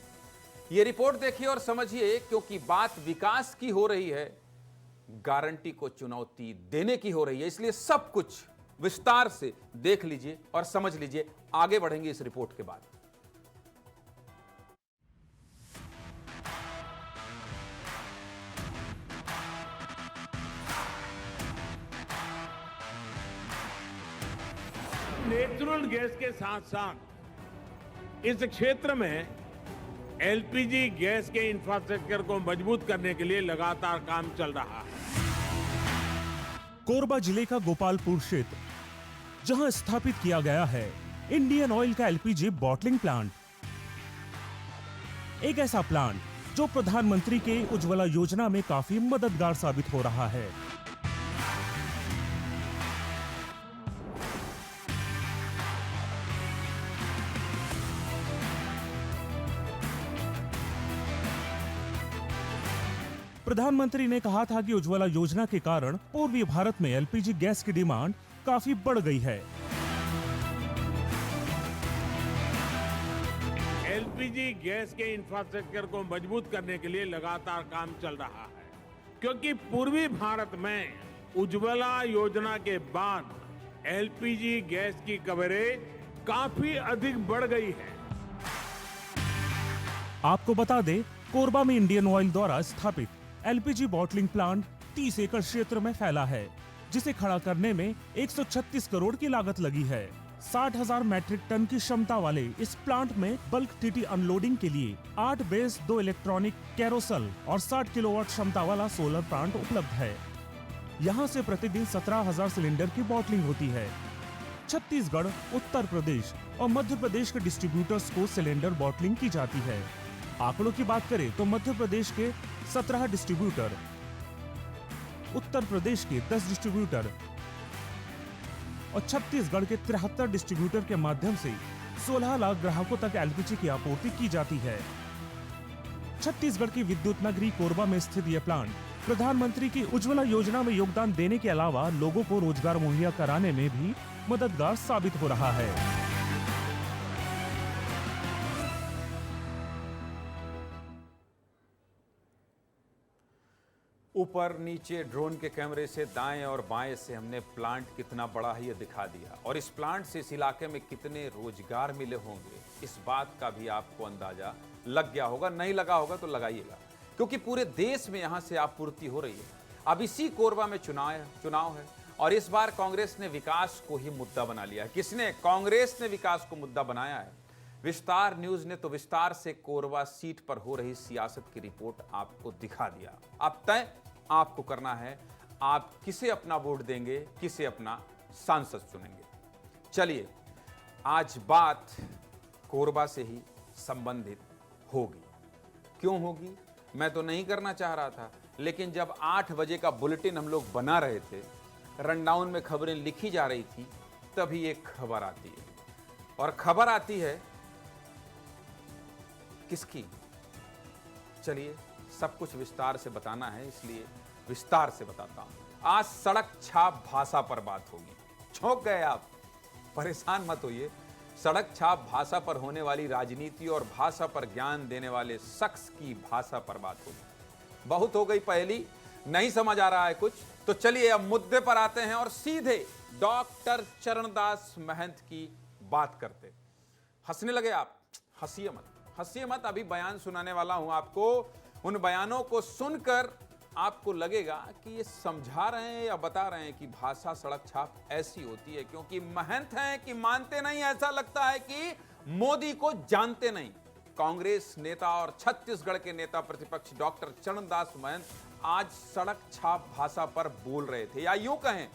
यह रिपोर्ट देखिए और समझिए, क्योंकि बात विकास की हो रही है, गारंटी को चुनौती देने की हो रही है। इसलिए सब कुछ विस्तार से देख लीजिए और समझ लीजिए। आगे बढ़ेंगे इस रिपोर्ट के बाद। नेचुरल गैस के साथ साथ इस क्षेत्र में एलपीजी गैस के इंफ्रास्ट्रक्चर को मजबूत करने के लिए लगातार काम चल रहा है। कोरबा जिले का गोपालपुर क्षेत्र, जहां स्थापित किया गया है इंडियन ऑयल का एलपीजी बॉटलिंग प्लांट। एक ऐसा प्लांट जो प्रधानमंत्री के उज्ज्वला योजना में काफी मददगार साबित हो रहा है। प्रधानमंत्री ने कहा था कि उज्ज्वला योजना के कारण पूर्वी भारत में एलपीजी गैस की डिमांड काफी बढ़ गई है। एलपीजी गैस के इंफ्रास्ट्रक्चर को मजबूत करने के लिए लगातार काम चल रहा है, क्योंकि पूर्वी भारत में उज्ज्वला योजना के बाद एलपीजी गैस की कवरेज काफी अधिक बढ़ गई है। आपको बता दें, कोरबा में इंडियन ऑयल द्वारा स्थापित एलपीजी बॉटलिंग प्लांट 30 एकड़ क्षेत्र में फैला है, जिसे खड़ा करने में 136 करोड़ की लागत लगी है। 60,000 मैट्रिक टन की क्षमता वाले इस प्लांट में बल्क टीटी अनलोडिंग के लिए 8 बेस, 2 इलेक्ट्रॉनिक कैरोसल और 60 किलोवाट क्षमता वाला सोलर प्लांट उपलब्ध है। यहाँ से प्रतिदिन 17,000 सिलेंडर की बॉटलिंग होती है। छत्तीसगढ़, उत्तर प्रदेश और मध्य प्रदेश के डिस्ट्रीब्यूटर्स को सिलेंडर बॉटलिंग की जाती है। आंकड़ों की बात करें तो मध्य प्रदेश के 17 डिस्ट्रीब्यूटर, उत्तर प्रदेश के 10 डिस्ट्रीब्यूटर और छत्तीसगढ़ के 73 डिस्ट्रीब्यूटर के माध्यम से 16 लाख ग्राहकों तक एलपीजी की आपूर्ति की जाती है। छत्तीसगढ़ की विद्युत नगरी कोरबा में स्थित यह प्लांट प्रधानमंत्री की उज्ज्वला योजना में योगदान देने के अलावा लोगों को रोजगार मुहैया कराने में भी मददगार साबित हो रहा है। ऊपर नीचे ड्रोन के कैमरे से दाएं और बाएं से हमने प्लांट कितना बड़ा है ये दिखा दिया, और इस प्लांट से इस इलाके में कितने रोजगार मिले होंगे इस बात का भी आपको अंदाजा लग गया होगा। नहीं लगा होगा तो लगाइएगा, क्योंकि पूरे देश में यहां से आपूर्ति हो रही है। अब इसी कोरबा में चुनाव है और इस बार कांग्रेस ने विकास को ही मुद्दा बना लिया है। किसने? कांग्रेस ने विकास को मुद्दा बनाया है। विस्तार न्यूज ने तो विस्तार से कोरबा सीट पर हो रही सियासत की रिपोर्ट आपको दिखा दिया। अब तय आपको करना है, आप किसे अपना वोट देंगे, किसे अपना सांसद चुनेंगे। चलिए, आज बात कोरबा से ही संबंधित होगी। क्यों होगी? मैं तो नहीं करना चाह रहा था, लेकिन जब 8 बजे का बुलेटिन हम लोग बना रहे थे, रनडाउन में खबरें लिखी जा रही थी, तभी एक खबर आती है। और खबर आती है किसकी? चलिए, सब कुछ विस्तार से बताना है, इसलिए विस्तार से बताता हूं। आज सड़क छाप भाषा पर बात होगी। चौंक गए आप? परेशान मत होइए। सड़क छाप भाषा पर होने वाली राजनीति और भाषा पर ज्ञान देने वाले शख्स की भाषा पर बात होगी। बहुत हो गई पहली, नहीं समझ आ रहा है कुछ, तो चलिए अब मुद्दे पर आते हैं और सीधे डॉक्टर चरणदास महंत की बात करते। हंसने लगे आप? हंसिए मत, हंसिए मत। अभी बयान सुनाने वाला हूं आपको। उन बयानों को सुनकर आपको लगेगा कि ये समझा रहे हैं या बता रहे हैं कि भाषा सड़क छाप ऐसी होती है, क्योंकि महंत हैं कि मानते नहीं। ऐसा लगता है कि मोदी को जानते नहीं। कांग्रेस नेता और छत्तीसगढ़ के नेता प्रतिपक्ष डॉक्टर चरणदास महंत आज सड़क छाप भाषा पर बोल रहे थे, या यूं कहें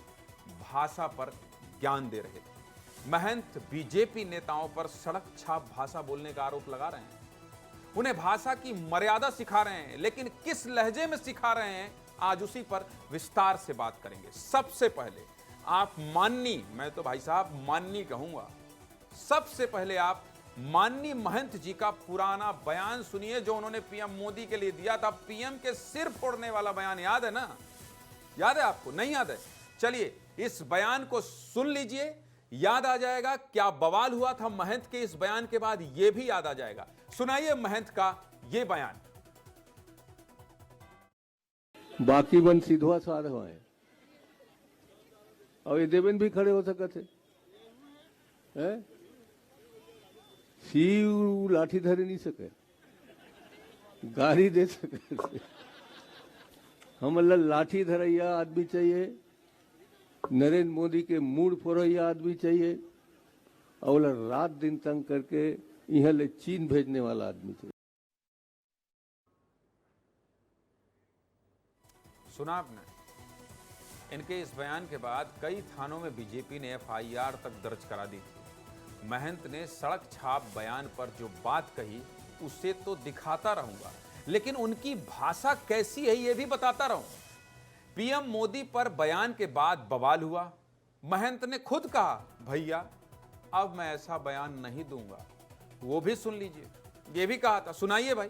भाषा पर ज्ञान दे रहे थे। महंत बीजेपी नेताओं पर सड़क छाप भाषा बोलने का आरोप लगा रहे हैं, उन्हें भाषा की मर्यादा सिखा रहे हैं, लेकिन किस लहजे में सिखा रहे हैं आज उसी पर विस्तार से बात करेंगे। सबसे पहले आप माननीय, मैं तो भाई साहब माननीय कहूंगा, सबसे पहले आप माननीय महंत जी का पुराना बयान सुनिए जो उन्होंने पीएम मोदी के लिए दिया था। पीएम के सिर फोड़ने वाला बयान याद है ना? याद है आपको? नहीं याद है? चलिए इस बयान को सुन लीजिए, याद आ जाएगा क्या बवाल हुआ था महंत के इस बयान के बाद, यह भी याद आ जाएगा। सुनाइए महंत का यह बयान। बाकी मन सीधवा साध है और ये देवेंद्र भी खड़े हो सकते हैं। सीव लाठी धरे नहीं सके, गाड़ी दे सके। हम अल्लाह लाठी धरैया आदमी चाहिए, नरेंद्र मोदी के मूड फोरैया आदमी चाहिए, और रात दिन तंग करके यहाँ ले चीन भेजने वाला आदमी चाहिए। सुना आपने? इनके इस बयान के बाद कई थानों में बीजेपी ने एफआईआर तक दर्ज करा दी थी। महंत ने सड़क छाप बयान पर जो बात कही उसे तो दिखाता रहूंगा, लेकिन उनकी भाषा कैसी है यह भी बताता रहूं। पीएम मोदी पर बयान के बाद बवाल हुआ। महंत ने खुद कहा, भैया अब मैं ऐसा बयान नहीं दूंगा। वो भी सुन लीजिए, ये भी कहा था। सुनाइए भाई।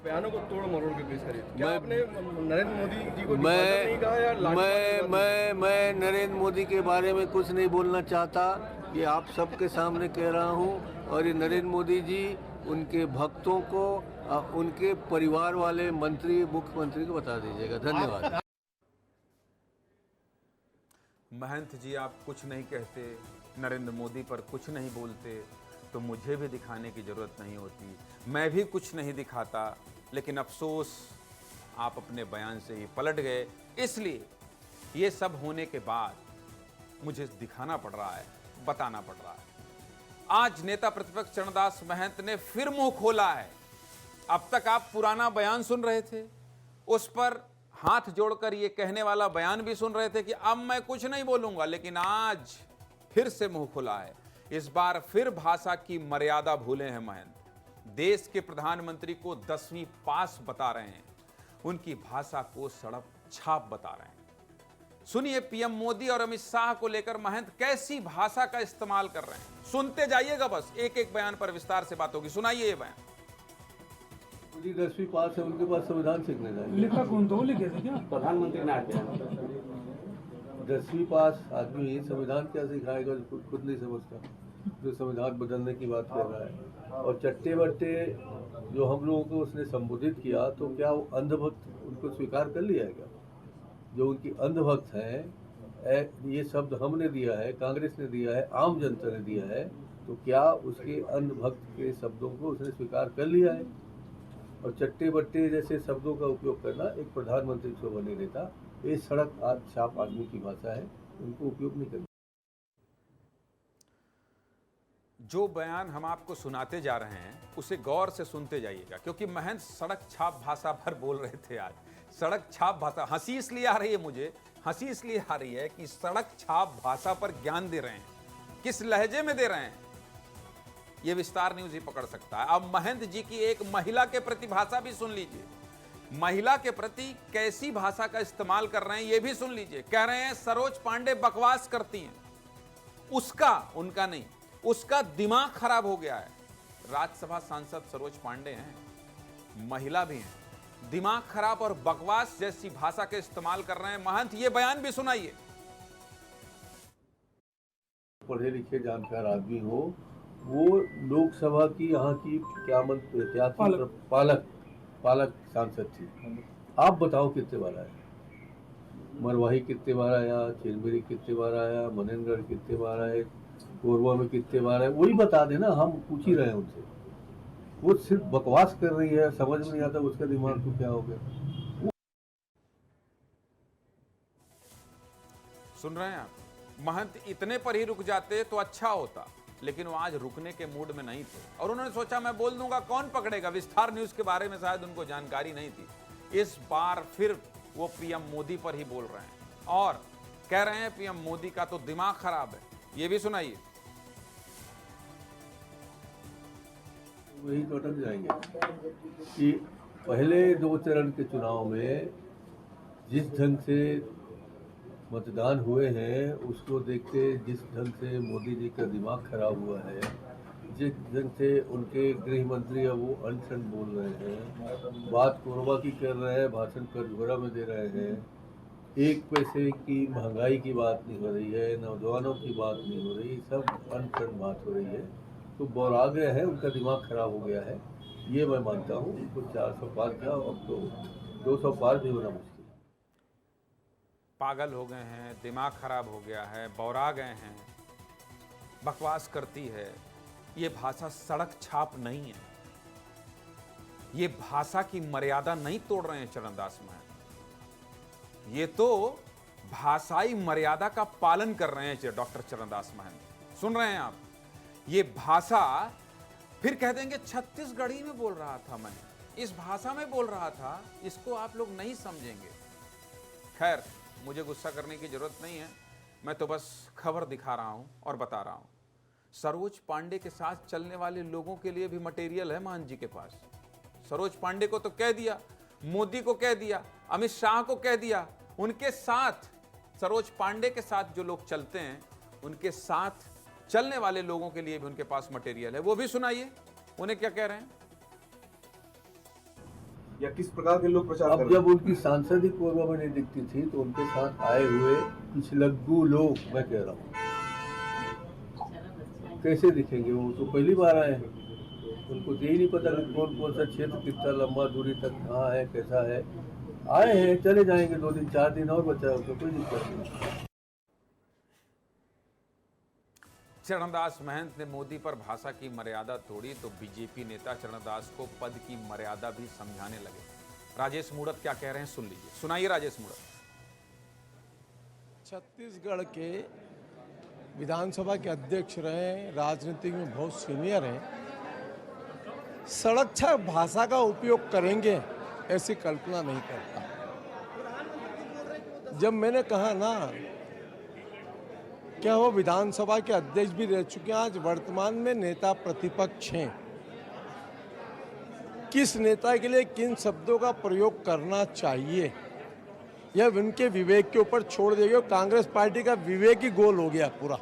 बयानों को तोड़ मरोड़ के पेश करिए। क्या आपने नरेंद्र मोदी जी को नहीं कहा या मैं नरेंद्र मोदी के बारे में कुछ नहीं बोलना चाहता, ये आप सबके सामने कह रहा हूँ। और ये नरेंद्र मोदी जी उनके भक्तों को, उनके परिवार वाले मंत्री, मुख्यमंत्री को बता दीजिएगा। धन्यवाद। महंत जी आप कुछ नहीं कहते, नरेंद्र मोदी पर कुछ नहीं बोलते, तो मुझे भी दिखाने की जरूरत नहीं होती। मैं भी कुछ नहीं दिखाता, लेकिन अफसोस आप अपने बयान से ही पलट गए। इसलिए ये सब होने के बाद मुझे दिखाना पड़ रहा है, बताना पड़ रहा है। आज नेता प्रतिपक्ष चरणदास महंत ने फिर मुंह खोला है। अब तक आप पुराना बयान सुन रहे थे, उस पर हाथ जोड़कर ये कहने वाला बयान भी सुन रहे थे कि अब मैं कुछ नहीं बोलूंगा, लेकिन आज फिर से मुंह खोला है। इस बार फिर भाषा की मर्यादा भूले हैं महंत। देश के प्रधानमंत्री को 10वीं पास बता रहे हैं, उनकी भाषा को सड़क छाप बता रहे हैं। सुनिए पीएम मोदी और अमित शाह को लेकर महंत कैसी भाषा का इस्तेमाल कर रहे हैं। सुनते जाइएगा, बस एक एक बयान पर विस्तार से बात होगी। सुनाइए ये बयान। 10वीं पास है, उनके पास संविधान सीखने जाए। लिखा कौन तो लिखे थे क्या? प्रधानमंत्री ने आके 10वीं पास आदमी संविधान क्या सिखाएगा, खुद नहीं समझता, जो संविधान बदलने की बात कर रहा है। और चट्टे बट्टे जो हम लोगों को उसने संबोधित किया, तो क्या वो अंधभक्त उनको स्वीकार कर लिया है क्या? जो उनकी अंधभक्त है, ये शब्द हमने दिया है, कांग्रेस ने दिया है, आम जनता ने दिया है, तो क्या उसके अंधभक्त के शब्दों को उसने स्वीकार कर लिया है? और चट्टे बट्टे जैसे शब्दों का उपयोग करना एक प्रधानमंत्री से बने नेता, ये सड़क छाप आदमी की भाषा है, उनको उपयोग नहीं करना। जो बयान हम आपको सुनाते जा रहे हैं उसे गौर से सुनते जाइएगा, क्योंकि महंत सड़क छाप भाषा पर बोल रहे थे आज। सड़क छाप भाषा, हंसी इसलिए आ रही है मुझे, हंसी इसलिए आ रही है कि सड़क छाप भाषा पर ज्ञान दे रहे हैं। किस लहजे में दे रहे हैं यह विस्तार न्यूज ही पकड़ सकता है। अब महंत जी की एक महिला के प्रति भाषा भी सुन लीजिए, महिला के प्रति कैसी भाषा का इस्तेमाल कर रहे हैं यह भी सुन लीजिए। कह रहे हैं सरोज पांडे बकवास करती हैं, उसका, उनका नहीं, उसका दिमाग खराब हो गया है। राज्यसभा सांसद सरोज पांडे हैं, महिला भी हैं, दिमाग खराब और बकवास जैसी भाषा के इस्तेमाल कर रहे हैं। महंत ये बयान भी सुनाइए। पढ़े लिखे जानकार आदमी हो, वो लोकसभा की यहाँ की क्या थी, पालक सांसद थी। आप बताओ कितने बार आया, मरवाही कितने बार आया, चिलबेरी कितने बार आया, मनेन्द्रगढ़ कितने बार आए, कोरबा में कितने बार आए, वही बता देना। हम पूछ ही रहे हैं उनसे, वो सिर्फ बकवास कर रही है, समझ में नहीं आता उसका दिमाग को क्या हो गया। सुन रहे हैं आप, महंत इतने पर ही रुक जाते तो अच्छा होता, लेकिन वो आज रुकने के मूड में नहीं थे और उन्होंने सोचा मैं बोल दूंगा, कौन पकड़ेगा। विस्तार न्यूज के बारे में शायद उनको जानकारी नहीं थी। इस बार फिर वो पीएम मोदी पर ही बोल रहे हैं और कह रहे हैं पीएम मोदी का तो दिमाग खराब है। ये भी सुनाइए। वही तो अटक जाएंगे कि पहले 2 चरण के चुनाव में जिस ढंग से मतदान हुए हैं, उसको देखते जिस ढंग से मोदी जी का दिमाग खराब हुआ है, जिस ढंग से उनके गृह मंत्री अब वो अनशन बोल रहे हैं, बात कोरबा की कर रहे हैं, भाषण कटघोरा में दे रहे हैं, 1 पैसे की महंगाई की बात नहीं हो रही है, नौजवानों की बात नहीं हो रही, सब अनशन बात हो रही है। तो बौरा गए हैं, उनका दिमाग खराब हो गया है, ये मैं मानता हूँ। उनको 400 पार किया, अब तो 200 पार भी होना मुश्किल। पागल हो गए हैं, दिमाग खराब हो गया है, बौरा गए हैं, बकवास करती है। ये भाषा सड़क छाप नहीं है, ये भाषा की मर्यादा नहीं तोड़ रहे हैं चरणदास महंत, ये तो भाषाई मर्यादा का पालन कर रहे हैं डॉक्टर चरणदास महंत। सुन रहे हैं आप, ये भाषा फिर कह देंगे छत्तीसगढ़ी में बोल रहा था, मैं इस भाषा में बोल रहा था, इसको आप लोग नहीं समझेंगे। खैर, मुझे गुस्सा करने की जरूरत नहीं है, मैं तो बस खबर दिखा रहा हूं और बता रहा हूं। सरोज पांडे के साथ चलने वाले लोगों के लिए भी मटेरियल है महंत जी के पास। सरोज पांडे को तो कह दिया, मोदी को कह दिया, अमित शाह को कह दिया, उनके साथ सरोज पांडे के साथ जो लोग चलते हैं, उनके साथ चलने वाले लोगों के लिए भी उनके पास मटेरियल है। वो भी सुनाइए, उन्हें क्या कह रहे हैं या किस प्रकार के लोग प्रचार अब जब उनकी सांसद ही कोरबा में नहीं दिखती थी, तो उनके साथ आए हुए पिछलग्गू लोग, मैं कह रहा हूँ, कैसे दिखेंगे? वो तो पहली बार आए हैं, उनको यही नहीं पता कि कौन कौन सा क्षेत्र कितना लंबा दूरी तक कहाँ है, कैसा है। आए हैं, चले जाएंगे, 2 दिन 4 दिन और बचा, उसको कोई दिक्कत नहीं। चरणदास महंत ने मोदी पर भाषा की मर्यादा तोड़ी तो बीजेपी नेता चरणदास को पद की मर्यादा भी समझाने लगे। राजेश मूणत क्या कह रहे हैं सुन लीजिए, सुनाइए राजेश मूणत। छत्तीसगढ़ के विधानसभा के अध्यक्ष रहे, राजनीति में बहुत सीनियर हैं, सड़क छाप भाषा का उपयोग करेंगे ऐसी कल्पना नहीं करता। जब मैंने कहा ना, क्या वो विधानसभा के अध्यक्ष भी रह चुके हैं, आज वर्तमान में नेता प्रतिपक्ष हैं, किस नेता के लिए किन शब्दों का प्रयोग करना चाहिए यह उनके विवेक के ऊपर छोड़ देंगे। कांग्रेस पार्टी का विवेक ही गोल हो गया पूरा,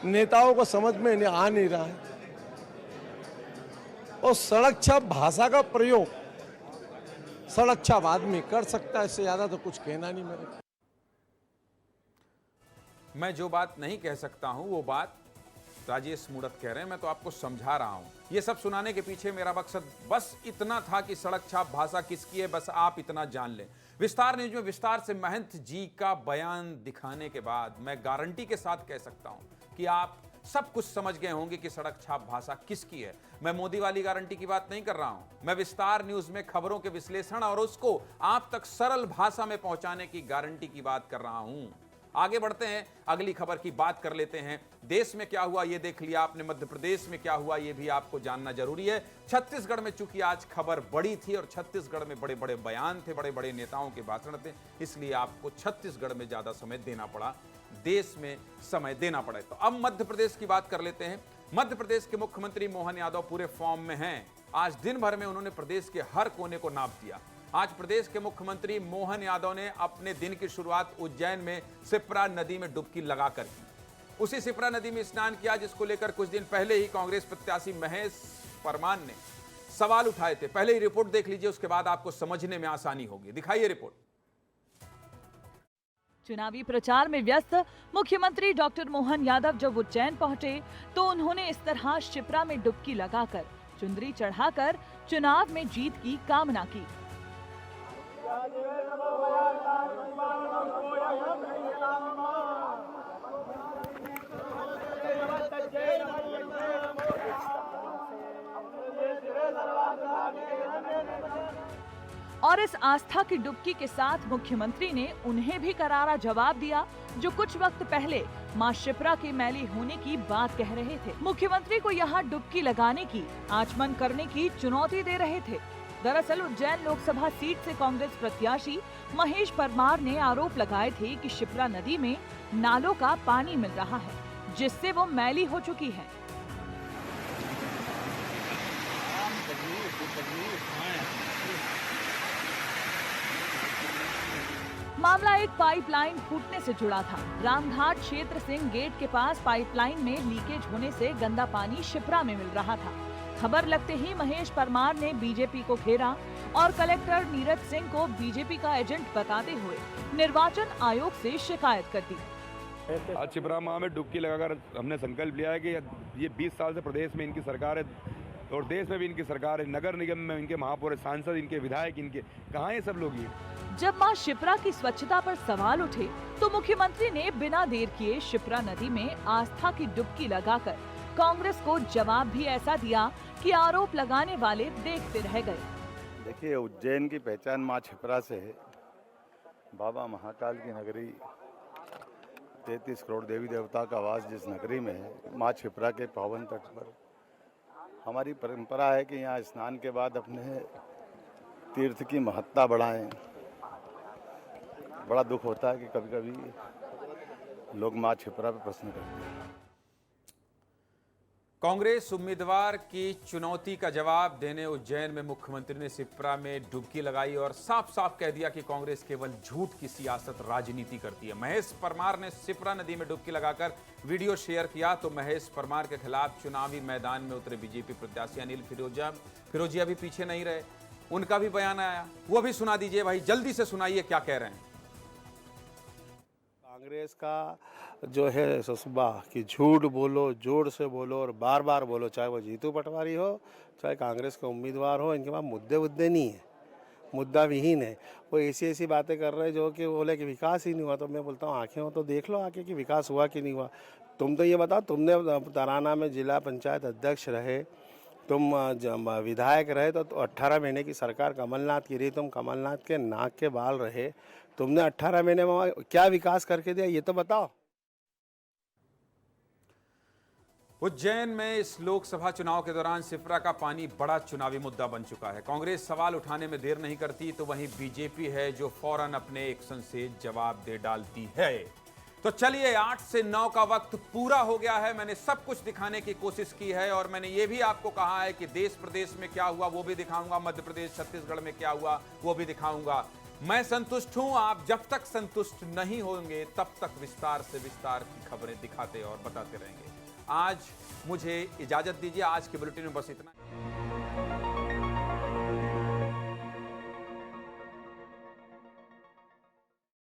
नेताओं को समझ में आ नहीं रहा है। और सड़क छाप भाषा का प्रयोग सड़क छाप आदमी कर सकता है, इससे ज्यादा तो कुछ कहना नहीं मेरे। मैं जो बात नहीं कह सकता हूं वो बात राजेश मूड़त कह रहे हैं, मैं तो आपको समझा रहा हूं। ये सब सुनाने के पीछे मेरा मकसद बस इतना था कि सड़क छाप भाषा किसकी है, बस आप इतना जान लें। विस्तार न्यूज में विस्तार से महंत जी का बयान दिखाने के बाद मैं गारंटी के साथ कह सकता हूं कि आप सब कुछ समझ गए होंगे कि सड़क छाप भाषा किसकी है। मैं मोदी वाली गारंटी की बात नहीं कर रहा हूं, मैं विस्तार न्यूज में खबरों के विश्लेषण और उसको आप तक सरल भाषा में पहुंचाने की गारंटी की बात कर रहा हूं। आगे बढ़ते हैं, अगली खबर की बात कर लेते हैं। देश में क्या हुआ ये देख लिया आपने, मध्य प्रदेश में क्या हुआ ये भी आपको जानना जरूरी है। छत्तीसगढ़ में चूंकि आज खबर बड़ी थी और छत्तीसगढ़ में बड़े बड़े बयान थे, बड़े बड़े नेताओं के भाषण थे, इसलिए आपको छत्तीसगढ़ में ज्यादा समय देना पड़ा, देश में समय देना पड़े। तो अब मध्य प्रदेश की बात कर लेते हैं। मध्य प्रदेश के मुख्यमंत्री मोहन यादव पूरे फॉर्म में हैं। आज दिन भर में उन्होंने प्रदेश के हर कोने को नाप दिया। आज प्रदेश के मुख्यमंत्री मोहन यादव ने अपने दिन की शुरुआत उज्जैन में सिप्रा नदी में डुबकी लगाकर की। उसी सिप्रा नदी में स्नान किया जिसको लेकर कुछ दिन पहले ही कांग्रेस प्रत्याशी महेश परमार ने सवाल उठाए थे। पहले ही रिपोर्ट देख लीजिए, उसके बाद आपको समझने में आसानी होगी। दिखाइए रिपोर्ट। चुनावी प्रचार में व्यस्त मुख्यमंत्री डॉक्टर मोहन यादव जब उज्जैन पहुंचे तो उन्होंने इस तरह शिप्रा में डुबकी लगाकर चुनरी चढ़ाकर चुनाव में जीत की कामना की। और इस आस्था की डुबकी के साथ मुख्यमंत्री ने उन्हें भी करारा जवाब दिया जो कुछ वक्त पहले मां शिप्रा के मैली होने की बात कह रहे थे। मुख्यमंत्री को यहां डुबकी लगाने की, आचमन करने की चुनौती दे रहे थे। दरअसल उज्जैन लोकसभा सीट से कांग्रेस प्रत्याशी महेश परमार ने आरोप लगाए थे कि शिप्रा नदी में नालों का पानी मिल रहा है, जिससे वो मैली हो चुकी है। मामला एक पाइपलाइन फूटने से जुड़ा था। रामघाट क्षेत्र सिंह गेट के पास पाइपलाइन में लीकेज होने से गंदा पानी शिप्रा में मिल रहा था। खबर लगते ही महेश परमार ने बीजेपी को घेरा और कलेक्टर नीरज सिंह को बीजेपी का एजेंट बताते हुए निर्वाचन आयोग से शिकायत कर दी। आज शिप्रा माह में डुबकी लगाकर हमने संकल्प लिया है कि ये 20 साल से प्रदेश में इनकी सरकार है और देश में भी इनकी सरकार है, नगर निगम में इनके महापौर, सांसद, इनके विधायक, इनके कहाँ ये सब लोग ये। जब मां शिप्रा की स्वच्छता पर सवाल उठे तो मुख्यमंत्री ने बिना देर किए शिप्रा नदी में आस्था की डुबकी लगाकर कांग्रेस को जवाब भी ऐसा दिया कि आरोप लगाने वाले देखते रह गए। देखिए, उज्जैन की पहचान मां शिप्रा से है। बाबा महाकाल की नगरी, 33 करोड़ देवी देवता का वास जिस नगरी में है, मां शिप्रा के पावन तट पर हमारी परंपरा है कि यहाँ स्नान के बाद अपने तीर्थ की महत्ता बढ़ाएं। बड़ा दुख होता है कि कभी कभी लोग मां शिप्रा पे प्रश्न करते हैं। कांग्रेस उम्मीदवार की चुनौती का जवाब देने उज्जैन में मुख्यमंत्री ने शिप्रा में डुबकी लगाई और साफ साफ कह दिया कि कांग्रेस केवल झूठ की सियासत, राजनीति करती है। महेश परमार ने शिप्रा नदी में डुबकी लगाकर वीडियो शेयर किया तो महेश परमार के खिलाफ चुनावी मैदान में उतरे बीजेपी प्रत्याशी अनिल फिरोजिया भी पीछे नहीं रहे, उनका भी बयान आया, वो भी सुना दीजिए भाई, जल्दी से सुनाइए क्या कह रहे हैं। कांग्रेस का जो है ससुबा कि झूठ बोलो, जोर से बोलो और बार बार बोलो, चाहे वो जीतू पटवारी हो, चाहे कांग्रेस का उम्मीदवार हो, इनके पास मुद्दे नहीं है, मुद्दा विहीन है। वो ऐसी बातें कर रहे हैं जो कि बोले कि विकास ही नहीं हुआ। तो मैं बोलता हूँ आंखें हो तो देख लो आके कि विकास हुआ कि नहीं हुआ। तुम तो ये बताओ, तुमने तराना में जिला पंचायत अध्यक्ष रहे, तुम विधायक रहे, तो 18 महीने की सरकार कमलनाथ की रही, तुम कमलनाथ के नाक के बाल रहे, तुमने 18 महीने में क्या विकास करके दिया ये तो बताओ। उज्जैन में इस लोकसभा चुनाव के दौरान शिप्रा का पानी बड़ा चुनावी मुद्दा बन चुका है। कांग्रेस सवाल उठाने में देर नहीं करती तो वहीं बीजेपी है जो फौरन अपने एक्शन से जवाब दे डालती है। तो चलिए, 8 से 9 का वक्त पूरा हो गया है। मैंने सब कुछ दिखाने की कोशिश की है और मैंने ये भी आपको कहा है कि देश प्रदेश में क्या हुआ वो भी दिखाऊंगा, मध्य प्रदेश छत्तीसगढ़ में क्या हुआ वो भी दिखाऊंगा। मैं संतुष्ट हूं, आप जब तक संतुष्ट नहीं होंगे तब तक विस्तार से विस्तार की खबरें दिखाते और बताते रहेंगे। आज मुझे इजाजत दीजिए, आज के बुलेटिन में बस इतना।